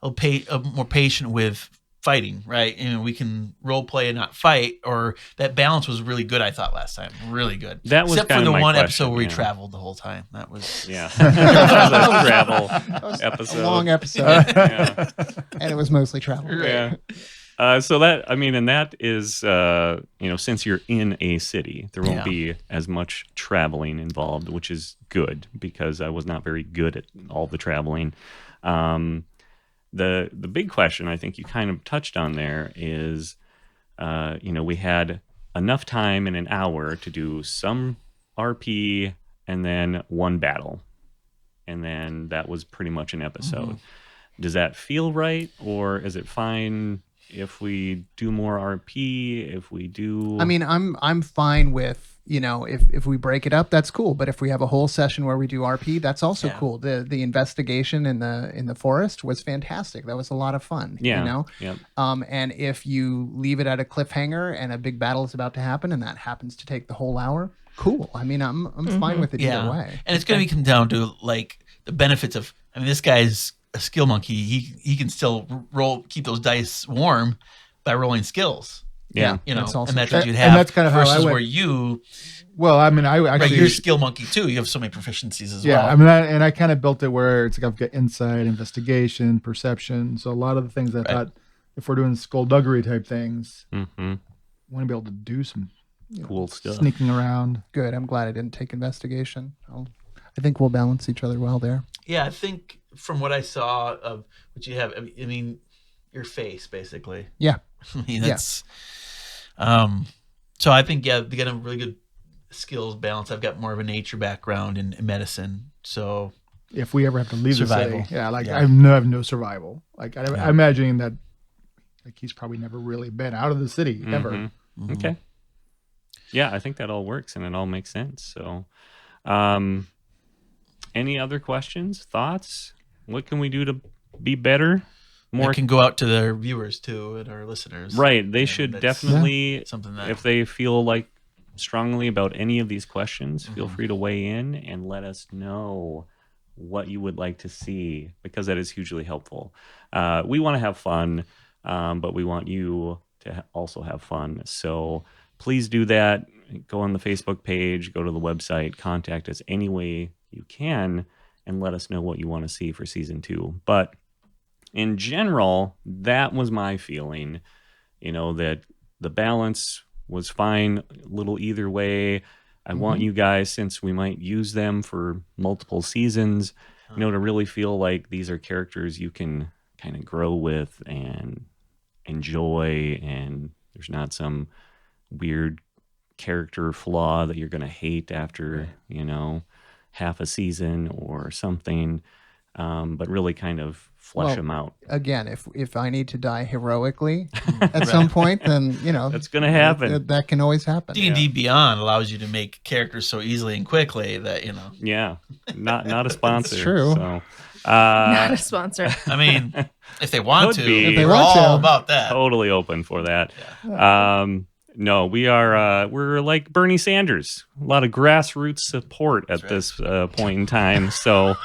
more patient with fighting, right? We can role play and not fight, or that balance was really good. I thought last time, really good. That was except for kinda the my one question, episode where we yeah. traveled the whole time. That was yeah, that was a travel That was episode. a long episode, Yeah. and it was mostly travel. Yeah. So that, and that is, since you're in a city, there won't be as much traveling involved, which is good because I was not very good at all the traveling. The big question I think you kind of touched on there is, we had enough time in an hour to do some RP and then one battle. And then that was pretty much an episode. Does that feel right, or is it fine if we do more RP? If we do, I mean, I'm fine with if we break it up, that's cool. But if we have a whole session where we do RP, that's also Yeah. cool. The investigation in the forest was fantastic. That was a lot of fun. yeah, yep. And if you leave it at a cliffhanger and a big battle is about to happen, and that happens to take the whole hour, cool. I mean, I'm fine with it either way. And it's going to come down to like the benefits of. I mean, this guy's a skill monkey. He can still keep those dice warm by rolling skills. Yeah. That's also and that's true. what you'd And have. that's kind of how I versus went. where you, Well, I mean, I right, actually you're a skill monkey too. You have so many proficiencies as well. I mean, I kind of built it where it's like I've got insight, investigation, perception. So a lot of the things I thought, if we're doing skullduggery type things, hmm I want to be able to do some Cool stuff. sneaking around. Good. I'm glad I didn't take investigation. I think we'll balance each other well there. Yeah, I think from what I saw of what you have, I mean, your face basically. Yeah. I mean, that's. So I think they got a really good skills balance. I've got more of a nature background in medicine, so If we ever have to leave Survival. the city, I Yeah. have no survival. Like I'm imagining that, like he's probably never really been out of the city ever. Mhm. Okay. Yeah, I think that all works and it all makes sense. So, any other questions, thoughts? What can we do to be better? more can go out to their viewers too and our listeners. Right. They Yeah, should that's definitely, something that if they feel like strongly about any of these questions, feel free to weigh in and let us know what you would like to see, because that is hugely helpful. We want to have fun, but we want you to also have fun. So please do that. Go on the Facebook page, go to the website, contact us any way you can, and let us know what you want to see for season 2. But in general, that was my feeling, that the balance was fine, a little either way. I want you guys, since we might use them for multiple seasons, to really feel like these are characters you can kind of grow with and enjoy, and there's not some weird character flaw that you're going to hate after, half a season or something, but really kind of flesh Well, them out. Again, if I need to die heroically at some point, then That's going to happen. that can always happen. D&D Beyond allows you to make characters so easily and quickly that Yeah, not a sponsor. true. So, Not a sponsor. I mean, if they want Could to, be. If they we're want all to. about that. totally open for that. No, we're like Bernie Sanders. A lot of grassroots support at That's this point in time. So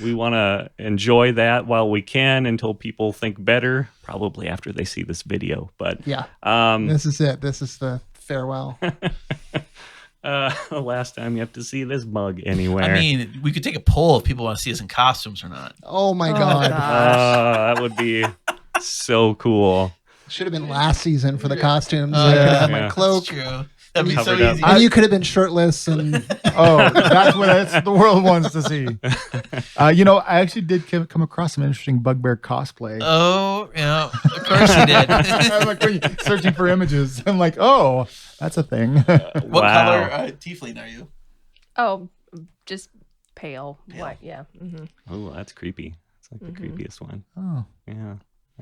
we want to enjoy that while we can until people think better. Probably after they see this video. But Yeah. um, This is it. This is the farewell. the last time you have to see this mug anywhere. I mean, we could take a poll if people want to see us in costumes or not. Oh my Oh, God. gosh. That would be so cool. Should have been last season for the costumes. Oh, I could have yeah. had Yeah. my cloak. That's true. That'd be so Covered up. easy. And you could have been shirtless and Oh, that's what the world wants to see. I actually did come across some interesting Bugbear cosplay. Oh, yeah. Of course you did. I'm like searching for images. I'm like, oh, that's a thing. What Wow. color tiefling are you? Oh, just pale. Pale. White. Yeah. Hmm. Oh, that's creepy. It's like the creepiest one. Oh. Yeah,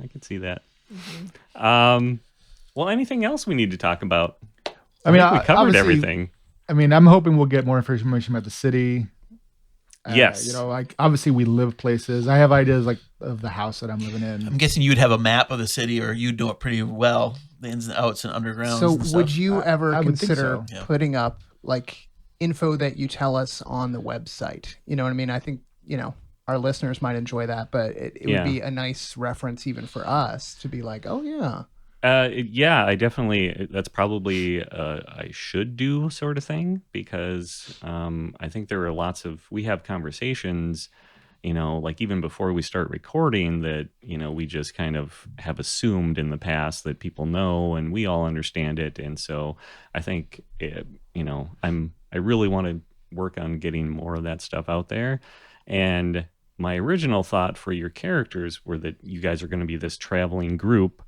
I could see that. Mm-hmm. Well, anything else we need to talk about? I mean, think we covered obviously, everything. I mean, I'm hoping we'll get more information about the city. Yes. Like obviously we live places. I have ideas like of the house that I'm living I'm in. guessing you'd have a map of the city, or you'd know it pretty well, the ins and outs and undergrounds. so and stuff. would you ever I would think consider so. Yeah. putting up like info that you tell us on the website? You know what I mean? I think, our listeners might enjoy that, but it Yeah. would be a nice reference even for us to be like, oh yeah. Yeah, I definitely. That's probably I should do sort of thing because I think there are we have conversations, like even before we start recording that we just kind of have assumed in the past that people know and we all understand it, and so I think I really want to work on getting more of that stuff out there. And my original thought for your characters were that you guys are going to be this traveling group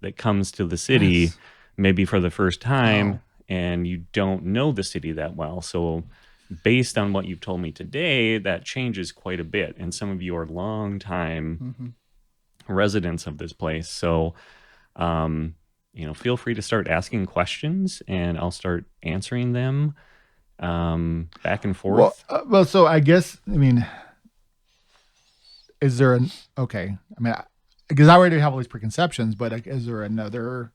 that comes to the city Yes. maybe for the first time Oh. and you don't know the city that well. So based on what you've told me today, that changes quite a bit. And some of you are long time Mhm. residents of this place. So, feel free to start asking questions and I'll start answering them back and forth. So I guess is there an okay? Because I already have all these preconceptions, but like, is there another?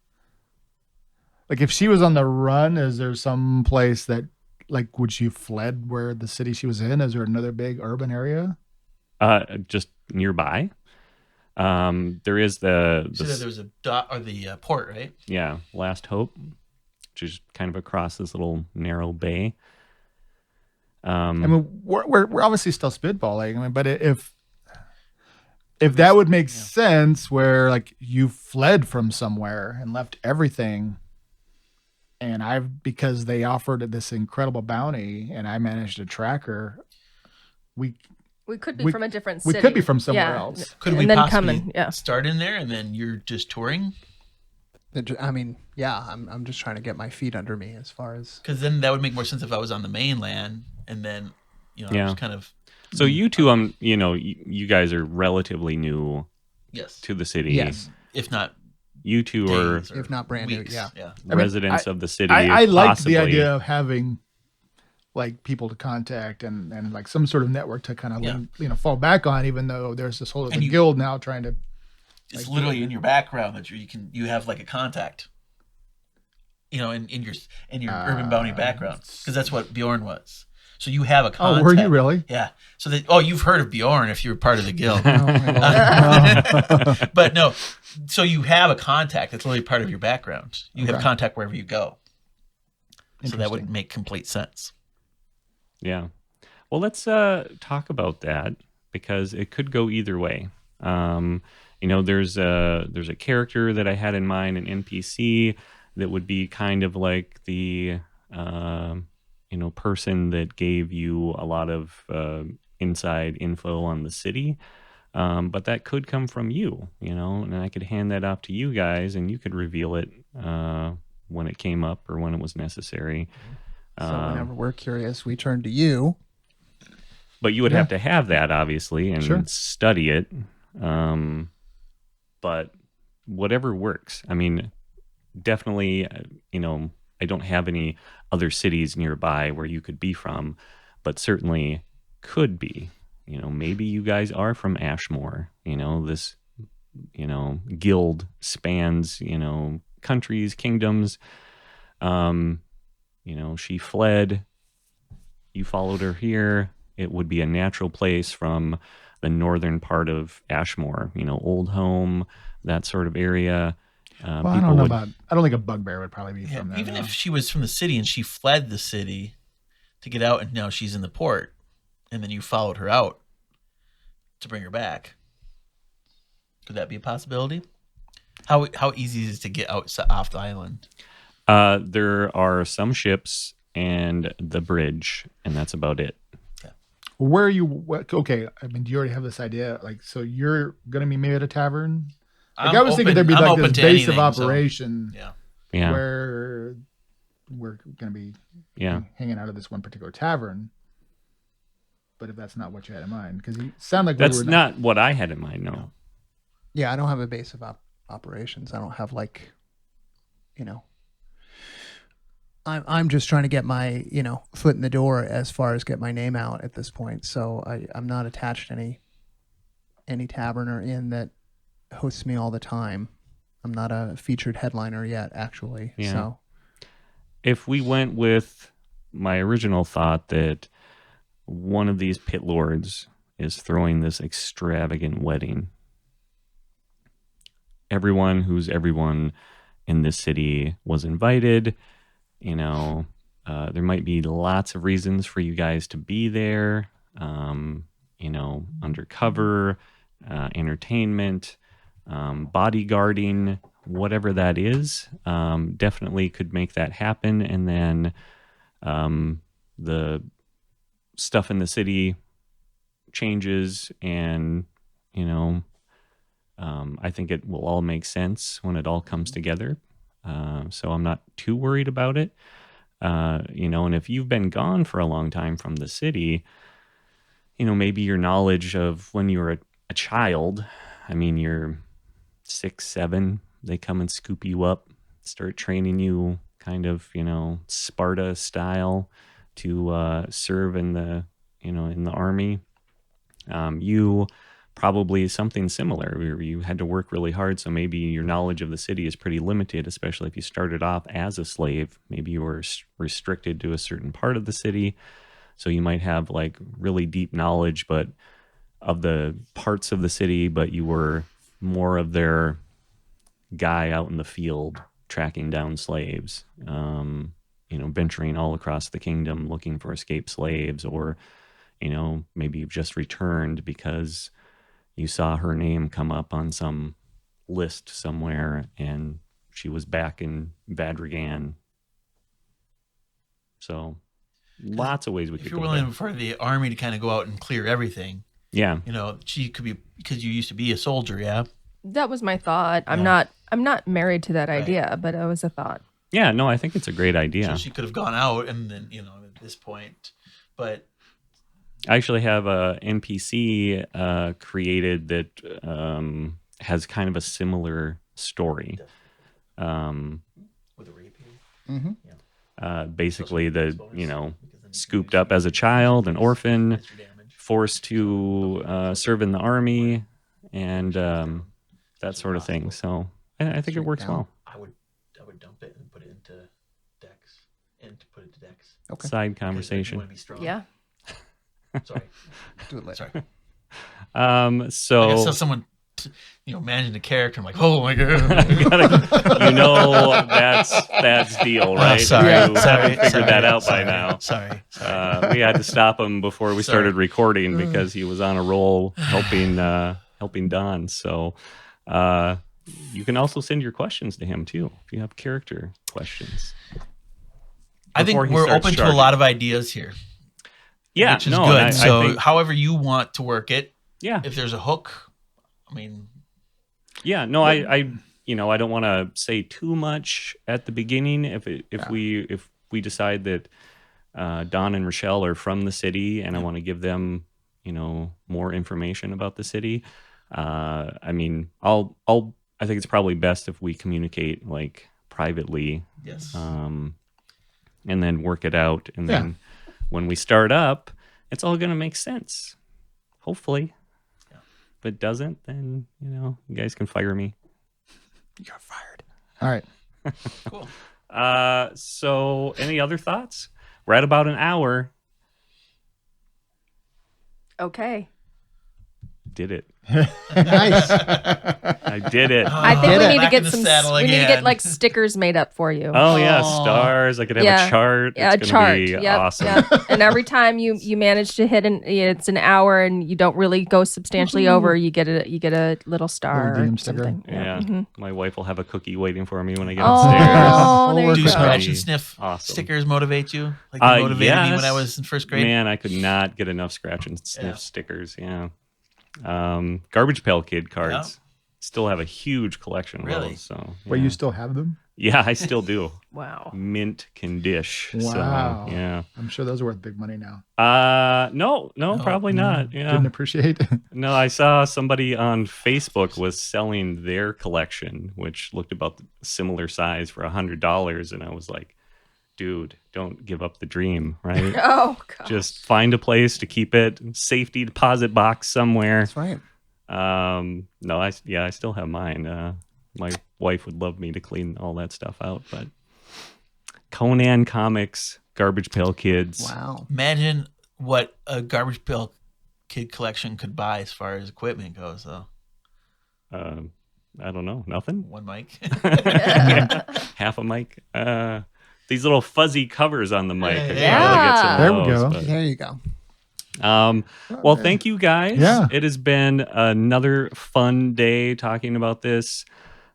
Like, if she was on the run, is there some place that, like, would she fled where the city she was in? Is there another big urban area? Just nearby. There is the So there was a dot or the port, right? yeah, Last Hope, which is kind of across this little narrow bay. We're obviously still spitballing. But if that would make sense, where like you fled from somewhere and left everything, and because they offered this incredible bounty, and I managed to track her, we We could be We- from a different we city. could be from somewhere Yeah. else. Could And we then possibly come in, yeah. start in there and then you're just touring? I mean, yeah, I'm just trying to get my feet under me as far as Because then that would make more sense if I was on the mainland and then I Yeah. was kind of So you two, you guys are relatively new yes, to the city. yes, if not You two are days or if not brand new, weeks. yeah. yeah. residents of the city. I like possibly. the idea of having like people to contact and like some sort of network to kind of Yeah. fall back on, even though there's this whole other And you- guild now trying to. It's literally in your background that you have like a contact. In your urban bounty background, because that's what Bjorn was. So you have a contact. Oh, were you really? Yeah. So you've heard of Bjorn if you're part of the guild. Oh, my Lord. But no, so you have a contact. That's literally part of your background. You have Okay. contact wherever you go. So that would Interesting. make complete sense. Yeah. Well, let's talk about that because it could go either way. There's a character that I had in mind, an NPC that would be kind of like the person that gave you a lot of inside info on the city. But that could come from you, and I could hand that off to you guys and you could reveal it when it came up or when it was necessary. So whenever we're curious, we turn to you. But you would have to have that, obviously, and Sure. study it. But whatever works. I mean, definitely, I don't have any other cities nearby where you could be from, but certainly could be. Maybe you guys are from Ashmore. This, guild spans, countries, kingdoms. She fled. You followed her here. It would be a natural place from the northern part of Ashmore, Old Home, that sort of area. Well, I don't know about. I don't think a bugbear would probably be Yeah, from there. even no. if she was from the city and she fled the city to get out, and now she's in the port, and then you followed her out to bring her back, could that be a possibility? How easy is it to get out off the island? There are some ships and the bridge, and that's about it. Where are you? Okay, I mean, do you already have this idea? Like, so you're gonna be maybe at a tavern? Like, I was thinking there'd be like this base of operation Yeah. where we're gonna be hanging out at this one particular tavern. But if that's not what you had in mind, because you sound like That's not what I had in mind. No. Yeah, I don't have a base of operations. I don't have like, I'm just trying to get my, foot in the door as far as get my name out at this point. So I'm not attached to any tavern or inn that hosts me all the time. I'm not a featured headliner yet, actually. Yeah. So If we went with my original thought that one of these pit lords is throwing this extravagant wedding, everyone who's everyone in this city was invited. There might be lots of reasons for you guys to be there. Undercover, entertainment, bodyguarding, whatever that is, definitely could make that happen. And then the stuff in the city changes, and I think it will all make sense when it all comes together. So I'm not too worried about it. And if you've been gone for a long time from the city, maybe your knowledge of when you were a child, I mean, you're 6, 7, they come and scoop you up, start training you kind of, Sparta style to serve in the army. You probably something similar where you had to work really hard. So maybe your knowledge of the city is pretty limited, especially if you started off as a slave. Maybe you were restricted to a certain part of the city. So you might have like really deep knowledge, but of the parts of the city, but you were more of their guy out in the field tracking down slaves, venturing all across the kingdom looking for escaped slaves, or, maybe you've just returned because you saw her name come up on some list somewhere and she was back in Vadrigan. So lots of ways we could If you're go willing there. for the army to kind of go out and clear everything, Yeah. she could be, because you used to be a soldier, yeah? That was my thought. I'm Yeah. not married to that idea, but it was a thought. Yeah, no, I think it's a great idea. So she could have gone out and then, at this point, but I actually have a NPC created that has kind of a similar story. with a rapier. Basically, scooped up as a child, an orphan, forced to serve in the army, and that sort of thing. So I think it works well. I would dump it and put it into Dex, and to put it to Dex. okay, Side Because you conversation. want to be strong. Yeah. Sorry. do it later. Sorry. So I saw someone, managing a character. I'm like, oh my god. that's deal, right? sorry. You Sorry. haven't figured that out Sorry. by now. Sorry. We had to stop him before we Sorry. started recording because he was on a roll helping Don. So you can also send your questions to him too if you have character questions. I think Before he we're starts open to a charging. lot of ideas here. Yeah, which is no, good. and I So think, however you want to work it, yeah, if there's a hook, I mean, yeah, no, I don't want to say too much at the beginning. If we decide that Don and Rochelle are from the city, and I want to give them more information about the city, I think it's probably best if we communicate like privately, yes. and then work it out, and Yeah. then when we start up, it's all going to make sense, hopefully. Yeah. If it doesn't, then you guys can fire me. You're fired. All right. Cool. So any other thoughts? We're at about an hour. Okay. Did it. Nice. I did it. I think Did we it. need to Back get in the some. saddle We need to get again. like stickers made up for you. Oh yeah, Aw. stars. I could have Yeah. a chart. Yeah, a It's chart. gonna be Yep, awesome. yep. And every time you manage to hit it's an hour and you don't really go substantially over, you get a little star Little or DM sticker. something. Yeah. Mhm. My wife will have a cookie waiting for me when I get Oh, upstairs. there We'll you Do go. scratch and sniff Awesome. stickers motivate you? Like they motivated me when I yes. was in first grade. Man, I could not get enough scratch and sniff Yeah. stickers. Yeah. Garbage Pail Kid cards. Still have a huge collection of Really? those. So But yeah. you still have them? Yeah, I still do. Wow. Mint condition. Wow. So, yeah. I'm sure those are worth big money now. No, probably not. Yeah. Didn't appreciate. No, I saw somebody on Facebook was selling their collection, which looked about the similar size for $100, and I was like, dude, don't give up the dream, right? Oh god. Just find a place to keep it, safety deposit box somewhere. That's right. No, I still have mine. My wife would love me to clean all that stuff out, but Conan Comics, Garbage Pail Kids. Wow. Imagine what a Garbage Pail Kid collection could buy as far as equipment goes, though. I don't know, nothing. One mic. Yeah, half a mic. These little fuzzy covers on the mic. I could Yeah. probably get some of There we those, go. but- There you go. Well, thank you guys. Yeah. It has been another fun day talking about this.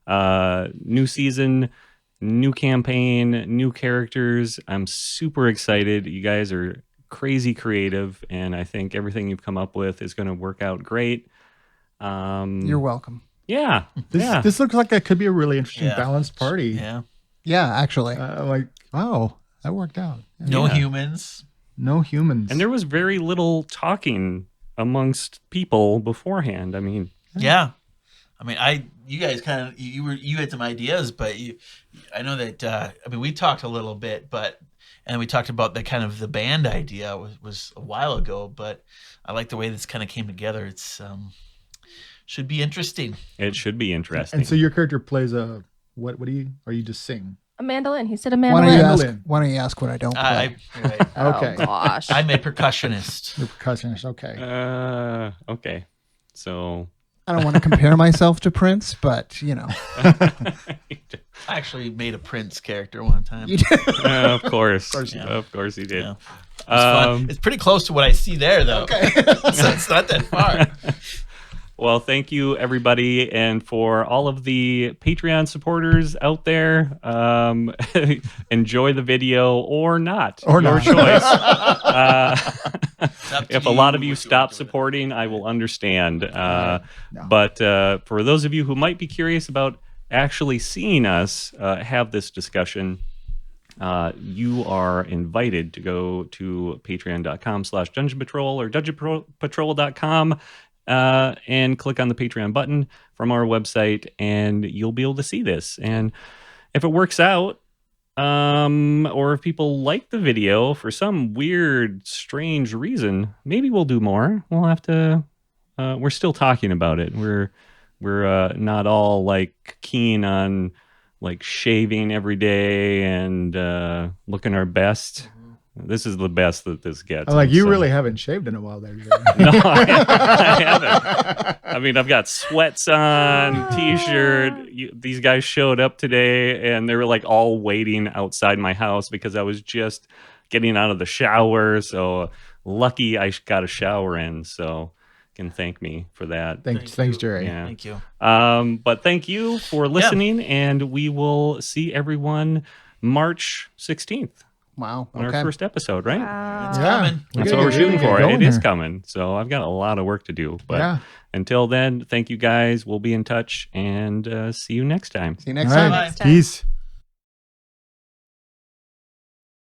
New season, new campaign, new characters. I'm super excited. You guys are crazy creative, and I think everything you've come up with is going to work out great. You're welcome. Yeah. yeah. This looks like it could be a really interesting Yeah. balanced party. Yeah. Yeah, actually. Like, wow, that worked out. No Yeah. humans. No humans. And there was very little talking amongst people beforehand. I mean, Yeah. I mean, you guys kind of you had some ideas, but I know that I mean we talked a little bit, and we talked about the kind of the band idea was a while ago, but I like the way this kind of came together. It's should be interesting. it should be interesting. And so your character plays a what do you or you just sing? A mandolin. He said a Why mandolin. don't you ask what I don't play? You're right. Okay. Oh gosh. I'm a percussionist. You're percussionist. Okay. Okay. So I don't want to compare myself to Prince, but I actually made a Prince character one time. you did. of course. Yeah. Of course he did. Yeah. It's fun. It's pretty close to what I see there, though. Okay. So it's not that far. Well, thank you, everybody. And for all of the Patreon supporters out there, enjoy the video or not. Or Your not. choice. It's up to If a lot of you what stop want to do with it. supporting, I will understand. No. But for those of you who might be curious about actually seeing us have this discussion, you are invited to go to patreon.com/Dungeon Patrol or dungeonpatrol.com and click on the Patreon button from our website, and you'll be able to see this. And if it works out, or if people like the video for some weird, strange reason, maybe we'll do more. We'll have to. We're still talking about it. We're not all like keen on like shaving every day and looking our best. This is the best that this gets. I'm like, you So- really haven't shaved in a while there. No, I haven't. I mean, I've got sweats on, t-shirt. These guys showed up today, and they were like all waiting outside my house because I was just getting out of the shower. So lucky I got a shower in. So can thank me for that. Thanks, Thank you. Jerry. Yeah. Thank you. But thank you for listening, and we will see everyone March 16th Wow. on Okay. our first episode, right? Wow. It's Yeah. coming. That's gotta what we're get shooting for. going It is here. coming. So I've got a lot of work to do. But Yeah. until then, thank you guys. We'll be in touch and see you next time. See you next All time. right. Bye. Peace.